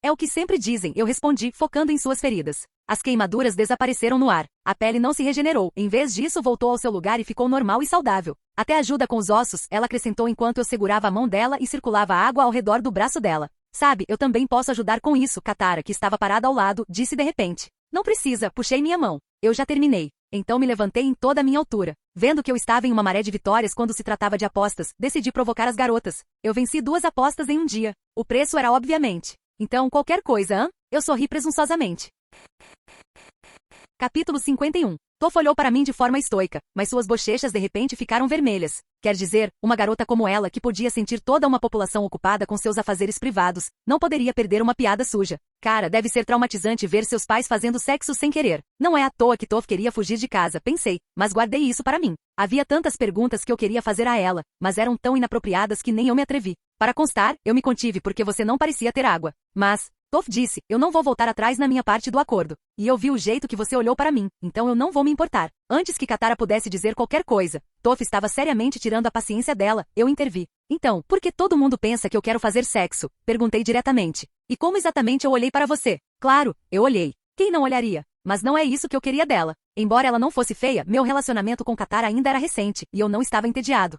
É o que sempre dizem, eu respondi, focando em suas feridas. As queimaduras desapareceram no ar. A pele não se regenerou, em vez disso voltou ao seu lugar e ficou normal e saudável. Até ajuda com os ossos, ela acrescentou enquanto eu segurava a mão dela e circulava a água ao redor do braço dela. Sabe, eu também posso ajudar com isso, Katara, que estava parada ao lado, disse de repente. Não precisa, puxei minha mão. Eu já terminei. Então me levantei em toda a minha altura. Vendo que eu estava em uma maré de vitórias quando se tratava de apostas, decidi provocar as garotas. Eu venci 2 apostas em um dia. O preço era obviamente. Então qualquer coisa, hã? Eu sorri presunçosamente. Capítulo 51. Toph olhou para mim de forma estoica, mas suas bochechas de repente ficaram vermelhas. Quer dizer, uma garota como ela que podia sentir toda uma população ocupada com seus afazeres privados, não poderia perder uma piada suja. Cara, deve ser traumatizante ver seus pais fazendo sexo sem querer. Não é à toa que Toph queria fugir de casa, pensei, mas guardei isso para mim. Havia tantas perguntas que eu queria fazer a ela, mas eram tão inapropriadas que nem eu me atrevi. Para constar, eu me contive porque você não parecia ter água. Mas, Toph disse, eu não vou voltar atrás na minha parte do acordo. E eu vi o jeito que você olhou para mim, então eu não vou me importar. Antes que Katara pudesse dizer qualquer coisa, Toph estava seriamente tirando a paciência dela, eu intervi. Então, por que todo mundo pensa que eu quero fazer sexo? Perguntei diretamente. E como exatamente eu olhei para você? Claro, eu olhei. Quem não olharia? Mas não é isso que eu queria dela. Embora ela não fosse feia, meu relacionamento com Katara ainda era recente, e eu não estava entediado.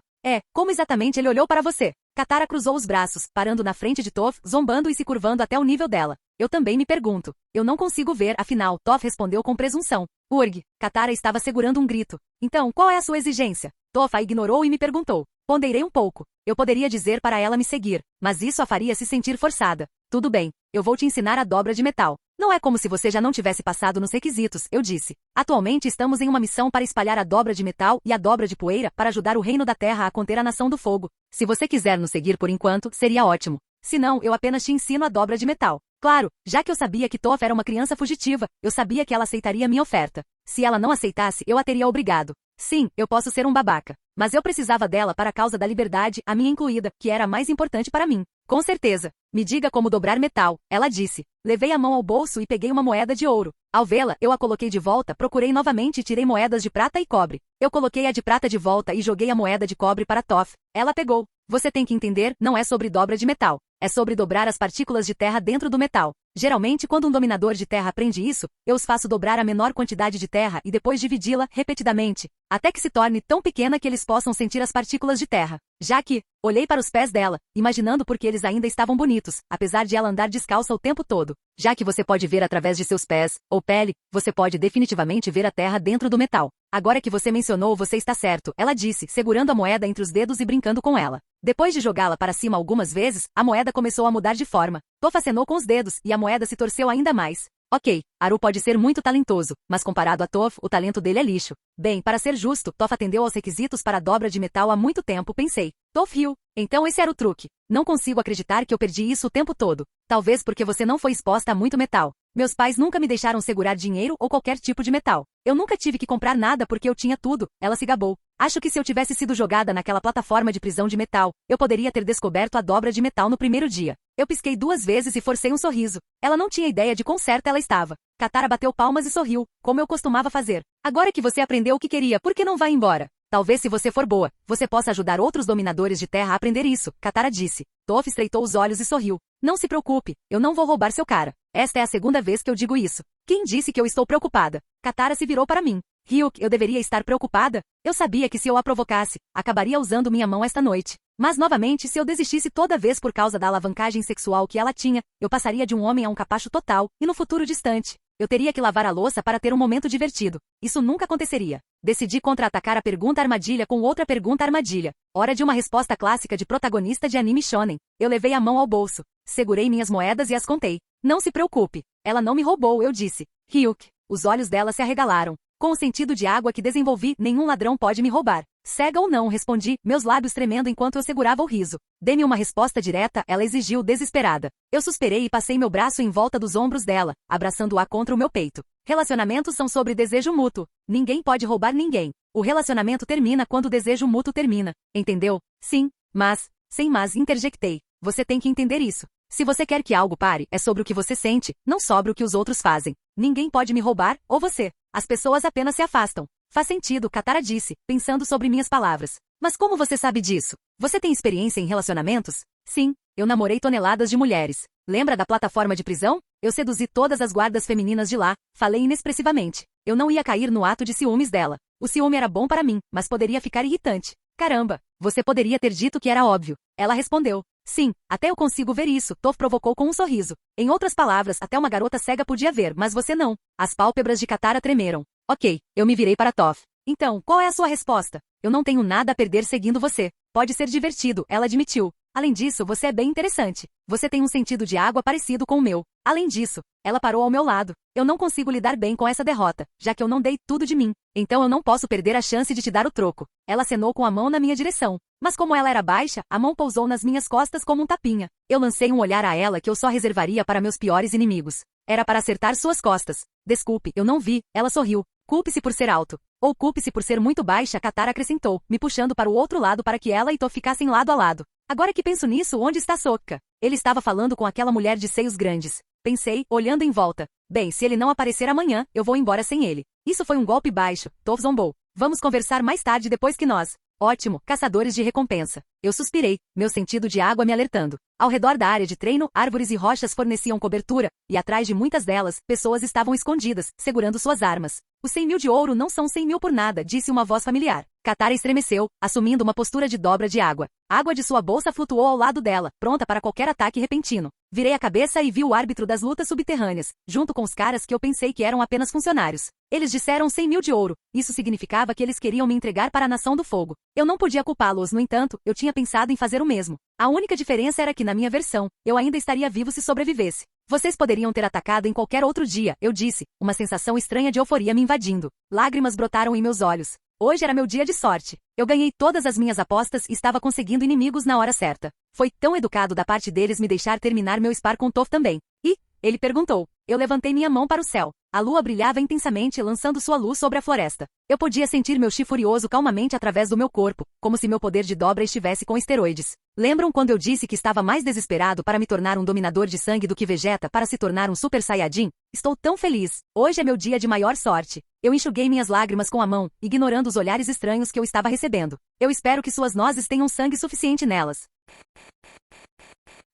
Como exatamente ele olhou para você? Katara cruzou os braços, parando na frente de Toph, zombando e se curvando até o nível dela. Eu também me pergunto. Eu não consigo ver, afinal, Toph respondeu com presunção. Urg, Katara estava segurando um grito. Então, qual é a sua exigência? Toph a ignorou e me perguntou. Ponderei um pouco. Eu poderia dizer para ela me seguir, mas isso a faria se sentir forçada. Tudo bem, eu vou te ensinar a dobra de metal. Não é como se você já não tivesse passado nos requisitos, eu disse. Atualmente estamos em uma missão para espalhar a dobra de metal e a dobra de poeira para ajudar o Reino da Terra a conter a Nação do Fogo. Se você quiser nos seguir por enquanto, seria ótimo. Se não, eu apenas te ensino a dobra de metal. Claro, já que eu sabia que Toph era uma criança fugitiva, eu sabia que ela aceitaria minha oferta. Se ela não aceitasse, eu a teria obrigado. Sim, eu posso ser um babaca. Mas eu precisava dela para a causa da liberdade, a minha incluída, que era a mais importante para mim. Com certeza. Me diga como dobrar metal, ela disse. Levei a mão ao bolso e peguei uma moeda de ouro. Ao vê-la, eu a coloquei de volta, procurei novamente e tirei moedas de prata e cobre. Eu coloquei a de prata de volta e joguei a moeda de cobre para Toph. Ela pegou. Você tem que entender, não é sobre dobra de metal. É sobre dobrar as partículas de terra dentro do metal. Geralmente, quando um dominador de terra aprende isso, eu os faço dobrar a menor quantidade de terra e depois dividi-la, repetidamente, até que se torne tão pequena que eles possam sentir as partículas de terra. Já que, olhei para os pés dela, imaginando porque eles ainda estavam bonitos, apesar de ela andar descalça o tempo todo. Já que você pode ver através de seus pés, ou pele, você pode definitivamente ver a terra dentro do metal. Agora que você mencionou, você está certo, ela disse, segurando a moeda entre os dedos e brincando com ela. Depois de jogá-la para cima algumas vezes, a moeda começou a mudar de forma. Toph acenou com os dedos, e a moeda se torceu ainda mais. Ok, Aru pode ser muito talentoso, mas comparado a Toph, o talento dele é lixo. Bem, para ser justo, Toph atendeu aos requisitos para a dobra de metal há muito tempo, pensei. Toph riu. Então esse era o truque. Não consigo acreditar que eu perdi isso o tempo todo. Talvez porque você não foi exposta a muito metal. Meus pais nunca me deixaram segurar dinheiro ou qualquer tipo de metal. Eu nunca tive que comprar nada porque eu tinha tudo, ela se gabou. Acho que se eu tivesse sido jogada naquela plataforma de prisão de metal, eu poderia ter descoberto a dobra de metal no primeiro dia. Eu pisquei 2 vezes e forcei um sorriso. Ela não tinha ideia de quão certa ela estava. Katara bateu palmas e sorriu, como eu costumava fazer. Agora que você aprendeu o que queria, por que não vai embora? Talvez se você for boa, você possa ajudar outros dominadores de terra a aprender isso, Katara disse. Toph estreitou os olhos e sorriu. Não se preocupe, eu não vou roubar seu cara. Esta é a segunda vez que eu digo isso. Quem disse que eu estou preocupada? Katara se virou para mim. Ryuk, eu deveria estar preocupada? Eu sabia que se eu a provocasse, acabaria usando minha mão esta noite. Mas novamente, se eu desistisse toda vez por causa da alavancagem sexual que ela tinha, eu passaria de um homem a um capacho total, e no futuro distante. Eu teria que lavar a louça para ter um momento divertido. Isso nunca aconteceria. Decidi contra-atacar a pergunta armadilha com outra pergunta armadilha. Hora de uma resposta clássica de protagonista de anime shonen. Eu levei a mão ao bolso. Segurei minhas moedas e as contei. Não se preocupe. Ela não me roubou, eu disse. Ryuk. Os olhos dela se arregalaram. Com o sentido de água que desenvolvi, nenhum ladrão pode me roubar. Cega ou não, respondi, meus lábios tremendo enquanto eu segurava o riso. Dê-me uma resposta direta, ela exigiu desesperada. Eu suspirei e passei meu braço em volta dos ombros dela, abraçando-a contra o meu peito. Relacionamentos são sobre desejo mútuo. Ninguém pode roubar ninguém. O relacionamento termina quando o desejo mútuo termina. Entendeu? Sim, mas... Sem mas, interjectei. Você tem que entender isso. Se você quer que algo pare, é sobre o que você sente, não sobre o que os outros fazem. Ninguém pode me roubar, ou você. As pessoas apenas se afastam. Faz sentido, Katara disse, pensando sobre minhas palavras. Mas como você sabe disso? Você tem experiência em relacionamentos? Sim, eu namorei toneladas de mulheres. Lembra da plataforma de prisão? Eu seduzi todas as guardas femininas de lá, falei inexpressivamente. Eu não ia cair no ato de ciúmes dela. O ciúme era bom para mim, mas poderia ficar irritante. Caramba, você poderia ter dito que era óbvio. Ela respondeu. Sim, até eu consigo ver isso, Toph provocou com um sorriso. Em outras palavras, até uma garota cega podia ver, mas você não. As pálpebras de Katara tremeram. Ok, eu me virei para Toph. Então, qual é a sua resposta? Eu não tenho nada a perder seguindo você. Pode ser divertido, ela admitiu. Além disso, você é bem interessante. Você tem um sentido de água parecido com o meu. Além disso, ela parou ao meu lado. Eu não consigo lidar bem com essa derrota, já que eu não dei tudo de mim. Então eu não posso perder a chance de te dar o troco. Ela acenou com a mão na minha direção. Mas como ela era baixa, a mão pousou nas minhas costas como um tapinha. Eu lancei um olhar a ela que eu só reservaria para meus piores inimigos. Era para acertar suas costas. Desculpe, eu não vi, ela sorriu. Culpe-se por ser alto. Ou culpe-se por ser muito baixa, Katara acrescentou, me puxando para o outro lado para que ela e Toph ficassem lado a lado. Agora que penso nisso, onde está Sokka? Ele estava falando com aquela mulher de seios grandes. Pensei, olhando em volta. Bem, se ele não aparecer amanhã, eu vou embora sem ele. Isso foi um golpe baixo, Toph zombou. Vamos conversar mais tarde depois que nós... Ótimo, caçadores de recompensa. Eu suspirei, meu sentido de água me alertando. Ao redor da área de treino, árvores e rochas forneciam cobertura, e atrás de muitas delas, pessoas estavam escondidas, segurando suas armas. Os 100 mil de ouro não são 100 mil por nada, disse uma voz familiar. Katara estremeceu, assumindo uma postura de dobra de água. A água de sua bolsa flutuou ao lado dela, pronta para qualquer ataque repentino. Virei a cabeça e vi o árbitro das lutas subterrâneas, junto com os caras que eu pensei que eram apenas funcionários. Eles disseram 100 mil de ouro. Isso significava que eles queriam me entregar para a Nação do Fogo. Eu não podia culpá-los, no entanto, eu tinha pensado em fazer o mesmo. A única diferença era que na minha versão, eu ainda estaria vivo se sobrevivesse. Vocês poderiam ter atacado em qualquer outro dia, eu disse, uma sensação estranha de euforia me invadindo. Lágrimas brotaram em meus olhos. Hoje era meu dia de sorte. Eu ganhei todas as minhas apostas e estava conseguindo inimigos na hora certa. Foi tão educado da parte deles me deixar terminar meu spar com Toph também. E? Ele perguntou. Eu levantei minha mão para o céu. A lua brilhava intensamente, lançando sua luz sobre a floresta. Eu podia sentir meu chi furioso calmamente através do meu corpo, como se meu poder de dobra estivesse com esteroides. Lembram quando eu disse que estava mais desesperado para me tornar um dominador de sangue do que Vegeta para se tornar um Super Saiyajin? Estou tão feliz. Hoje é meu dia de maior sorte. Eu enxuguei minhas lágrimas com a mão, ignorando os olhares estranhos que eu estava recebendo. Eu espero que suas nozes tenham sangue suficiente nelas.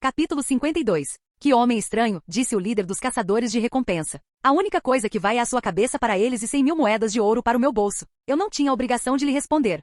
Capítulo 52. Que homem estranho, disse o líder dos caçadores de recompensa. A única coisa que vai é a sua cabeça para eles e 100 mil moedas de ouro para o meu bolso. Eu não tinha a obrigação de lhe responder.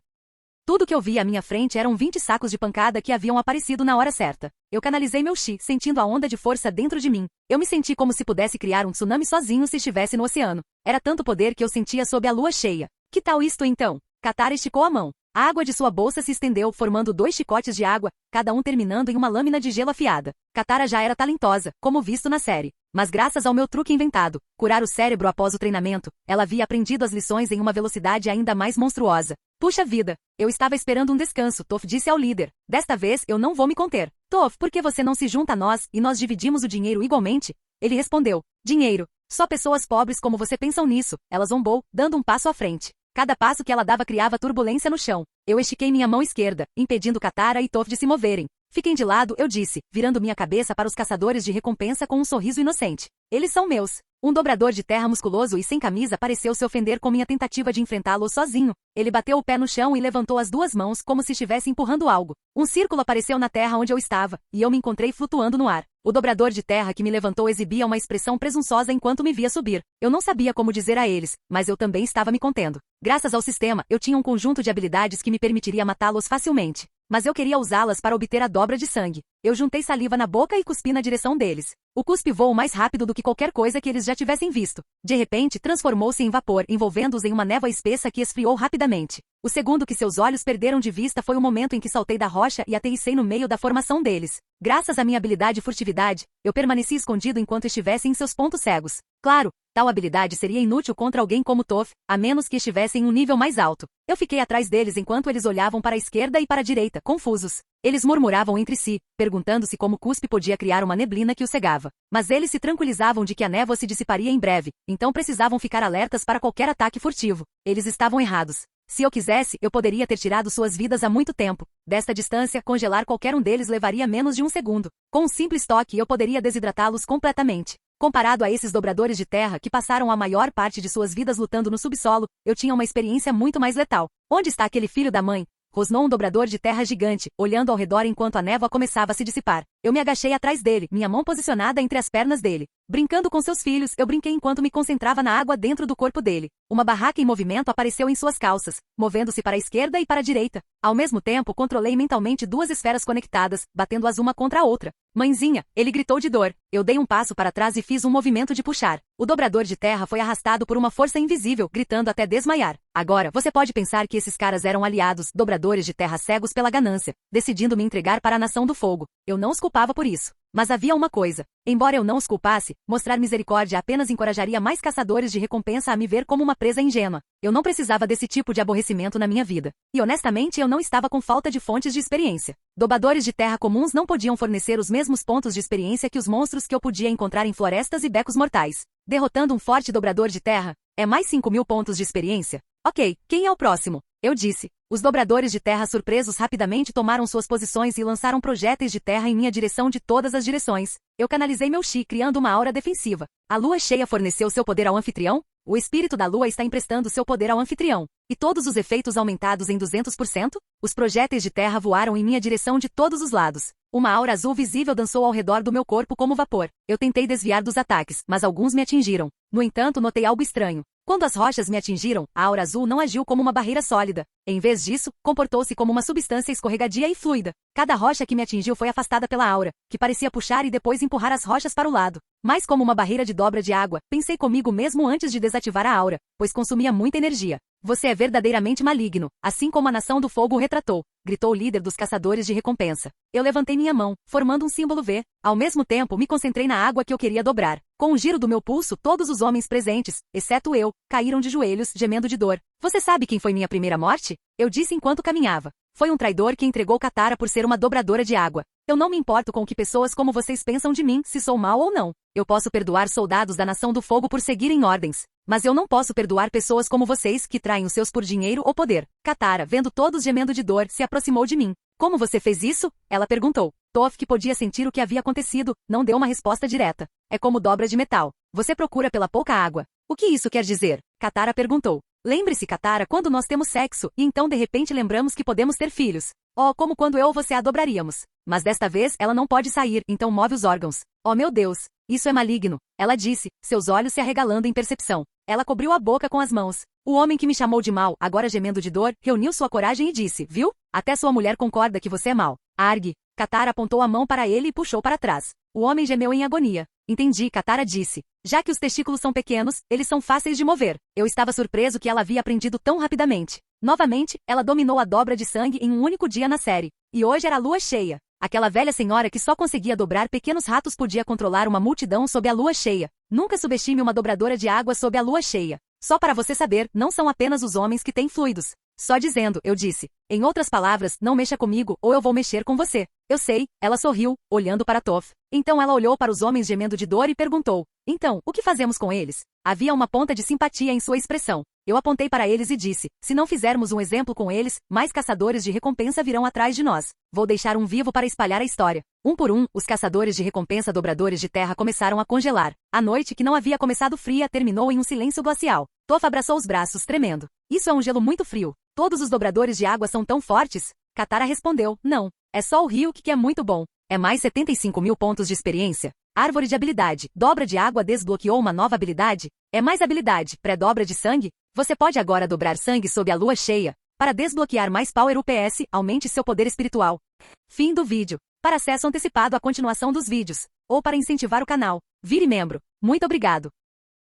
Tudo que eu via à minha frente eram 20 sacos de pancada que haviam aparecido na hora certa. Eu canalizei meu chi, sentindo a onda de força dentro de mim. Eu me senti como se pudesse criar um tsunami sozinho se estivesse no oceano. Era tanto poder que eu sentia sob a lua cheia. Que tal isto então? Katara esticou a mão. A água de sua bolsa se estendeu, formando 2 chicotes de água, cada um terminando em uma lâmina de gelo afiada. Katara já era talentosa, como visto na série. Mas graças ao meu truque inventado, curar o cérebro após o treinamento, ela havia aprendido as lições em uma velocidade ainda mais monstruosa. Puxa vida, eu estava esperando um descanso, Toph disse ao líder. Desta vez eu não vou me conter. Toph, por que você não se junta a nós e nós dividimos o dinheiro igualmente? Ele respondeu. Dinheiro. Só pessoas pobres como você pensam nisso. Ela zombou, dando um passo à frente. Cada passo que ela dava criava turbulência no chão. Eu estiquei minha mão esquerda, impedindo Katara e Toph de se moverem. Fiquem de lado, eu disse, virando minha cabeça para os caçadores de recompensa com um sorriso inocente. Eles são meus. Um dobrador de terra musculoso e sem camisa pareceu se ofender com minha tentativa de enfrentá-lo sozinho. Ele bateu o pé no chão e levantou as 2 mãos como se estivesse empurrando algo. Um círculo apareceu na terra onde eu estava, e eu me encontrei flutuando no ar. O dobrador de terra que me levantou exibia uma expressão presunçosa enquanto me via subir. Eu não sabia como dizer a eles, mas eu também estava me contendo. Graças ao sistema, eu tinha um conjunto de habilidades que me permitiria matá-los facilmente. Mas eu queria usá-las para obter a dobra de sangue. Eu juntei saliva na boca e cuspi na direção deles. O cuspe voou mais rápido do que qualquer coisa que eles já tivessem visto. De repente, transformou-se em vapor, envolvendo-os em uma névoa espessa que esfriou rapidamente. O segundo que seus olhos perderam de vista foi o momento em que saltei da rocha e aterrissei no meio da formação deles. Graças à minha habilidade e furtividade, eu permaneci escondido enquanto estivessem em seus pontos cegos. Claro, tal habilidade seria inútil contra alguém como Toph, a menos que estivesse em um nível mais alto. Eu fiquei atrás deles enquanto eles olhavam para a esquerda e para a direita, confusos. Eles murmuravam entre si, perguntando-se como o cuspe podia criar uma neblina que o cegava. Mas eles se tranquilizavam de que a névoa se dissiparia em breve, então precisavam ficar alertas para qualquer ataque furtivo. Eles estavam errados. Se eu quisesse, eu poderia ter tirado suas vidas há muito tempo. Desta distância, congelar qualquer um deles levaria menos de 1 segundo. Com um simples toque, eu poderia desidratá-los completamente. Comparado a esses dobradores de terra que passaram a maior parte de suas vidas lutando no subsolo, eu tinha uma experiência muito mais letal. Onde está aquele filho da mãe? Rosnou um dobrador de terra gigante, olhando ao redor enquanto a névoa começava a se dissipar. Eu me agachei atrás dele, minha mão posicionada entre as pernas dele. Brincando com seus filhos, eu brinquei enquanto me concentrava na água dentro do corpo dele. Uma barraca em movimento apareceu em suas calças, movendo-se para a esquerda e para a direita. Ao mesmo tempo, controlei mentalmente 2 esferas conectadas, batendo-as uma contra a outra. Mãezinha, ele gritou de dor. Eu dei um passo para trás e fiz um movimento de puxar. O dobrador de terra foi arrastado por uma força invisível, gritando até desmaiar. Agora, você pode pensar que esses caras eram aliados, dobradores de terra cegos pela ganância, decidindo me entregar para a Nação do Fogo. Eu não os culpava por isso. Mas havia uma coisa. Embora eu não os culpasse, mostrar misericórdia apenas encorajaria mais caçadores de recompensa a me ver como uma presa ingênua. Eu não precisava desse tipo de aborrecimento na minha vida. E honestamente eu não estava com falta de fontes de experiência. Dobradores de terra comuns não podiam fornecer os mesmos pontos de experiência que os monstros que eu podia encontrar em florestas e becos mortais. Derrotando um forte dobrador de terra, é mais 5 mil pontos de experiência? Ok, quem é o próximo? Eu disse. Os dobradores de terra surpresos rapidamente tomaram suas posições e lançaram projéteis de terra em minha direção de todas as direções. Eu canalizei meu chi criando uma aura defensiva. A lua cheia forneceu seu poder ao anfitrião? O espírito da lua está emprestando seu poder ao anfitrião. E todos os efeitos aumentados em 200%? Os projéteis de terra voaram em minha direção de todos os lados. Uma aura azul visível dançou ao redor do meu corpo como vapor. Eu tentei desviar dos ataques, mas alguns me atingiram. No entanto, notei algo estranho. Quando as rochas me atingiram, a aura azul não agiu como uma barreira sólida. Em vez disso, comportou-se como uma substância escorregadia e fluida. Cada rocha que me atingiu foi afastada pela aura, que parecia puxar e depois empurrar as rochas para o lado. Mais como uma barreira de dobra de água, pensei comigo mesmo antes de desativar a aura, pois consumia muita energia. Você é verdadeiramente maligno, assim como a nação do fogo o retratou, gritou o líder dos caçadores de recompensa. Eu levantei minha mão, formando um símbolo V. Ao mesmo tempo, me concentrei na água que eu queria dobrar. Com o giro do meu pulso, todos os homens presentes, exceto eu, caíram de joelhos, gemendo de dor. Você sabe quem foi minha primeira morte? Eu disse enquanto caminhava. Foi um traidor que entregou Katara por ser uma dobradora de água. Eu não me importo com o que pessoas como vocês pensam de mim, se sou mal ou não. Eu posso perdoar soldados da Nação do Fogo por seguirem ordens. Mas eu não posso perdoar pessoas como vocês que traem os seus por dinheiro ou poder. Katara, vendo todos gemendo de dor, se aproximou de mim. Como você fez isso? Ela perguntou. Toph, que podia sentir o que havia acontecido, não deu uma resposta direta. É como dobra de metal. Você procura pela pouca água. O que isso quer dizer? Katara perguntou. Lembre-se, Katara, quando nós temos sexo, e então de repente lembramos que podemos ter filhos. Oh, como quando eu ou você a dobraríamos. Mas desta vez ela não pode sair, então move os órgãos. Oh meu Deus, isso é maligno. Ela disse, seus olhos se arregalando em percepção. Ela cobriu a boca com as mãos. O homem que me chamou de mal, agora gemendo de dor, reuniu sua coragem e disse, viu? Até sua mulher concorda que você é mau. Argue. Katara apontou a mão para ele e puxou para trás. O homem gemeu em agonia. Entendi, Katara disse. Já que os testículos são pequenos, eles são fáceis de mover. Eu estava surpreso que ela havia aprendido tão rapidamente. Novamente, ela dominou a dobra de sangue em um único dia na série. E hoje era lua cheia. Aquela velha senhora que só conseguia dobrar pequenos ratos podia controlar uma multidão sob a lua cheia. Nunca subestime uma dobradora de água sob a lua cheia. Só para você saber, não são apenas os homens que têm fluidos. Só dizendo, eu disse. Em outras palavras, não mexa comigo ou eu vou mexer com você. Eu sei, ela sorriu, olhando para Toph. Então ela olhou para os homens gemendo de dor e perguntou. Então, o que fazemos com eles? Havia uma ponta de simpatia em sua expressão. Eu apontei para eles e disse, se não fizermos um exemplo com eles, mais caçadores de recompensa virão atrás de nós. Vou deixar um vivo para espalhar a história. Um por um, os caçadores de recompensa dobradores de terra começaram a congelar. A noite, que não havia começado fria, terminou em um silêncio glacial. Toph abraçou os braços, tremendo. Isso é um gelo muito frio. Todos os dobradores de água são tão fortes? Katara respondeu, não. É só o Ryuk que é muito bom. É mais 75 mil pontos de experiência. Árvore de habilidade. Dobra de água desbloqueou uma nova habilidade. É mais habilidade. Pré-dobra de sangue. Você pode agora dobrar sangue sob a lua cheia. Para desbloquear mais Power UPS, aumente seu poder espiritual. Fim do vídeo. Para acesso antecipado à continuação dos vídeos. Ou para incentivar o canal, vire membro. Muito obrigado.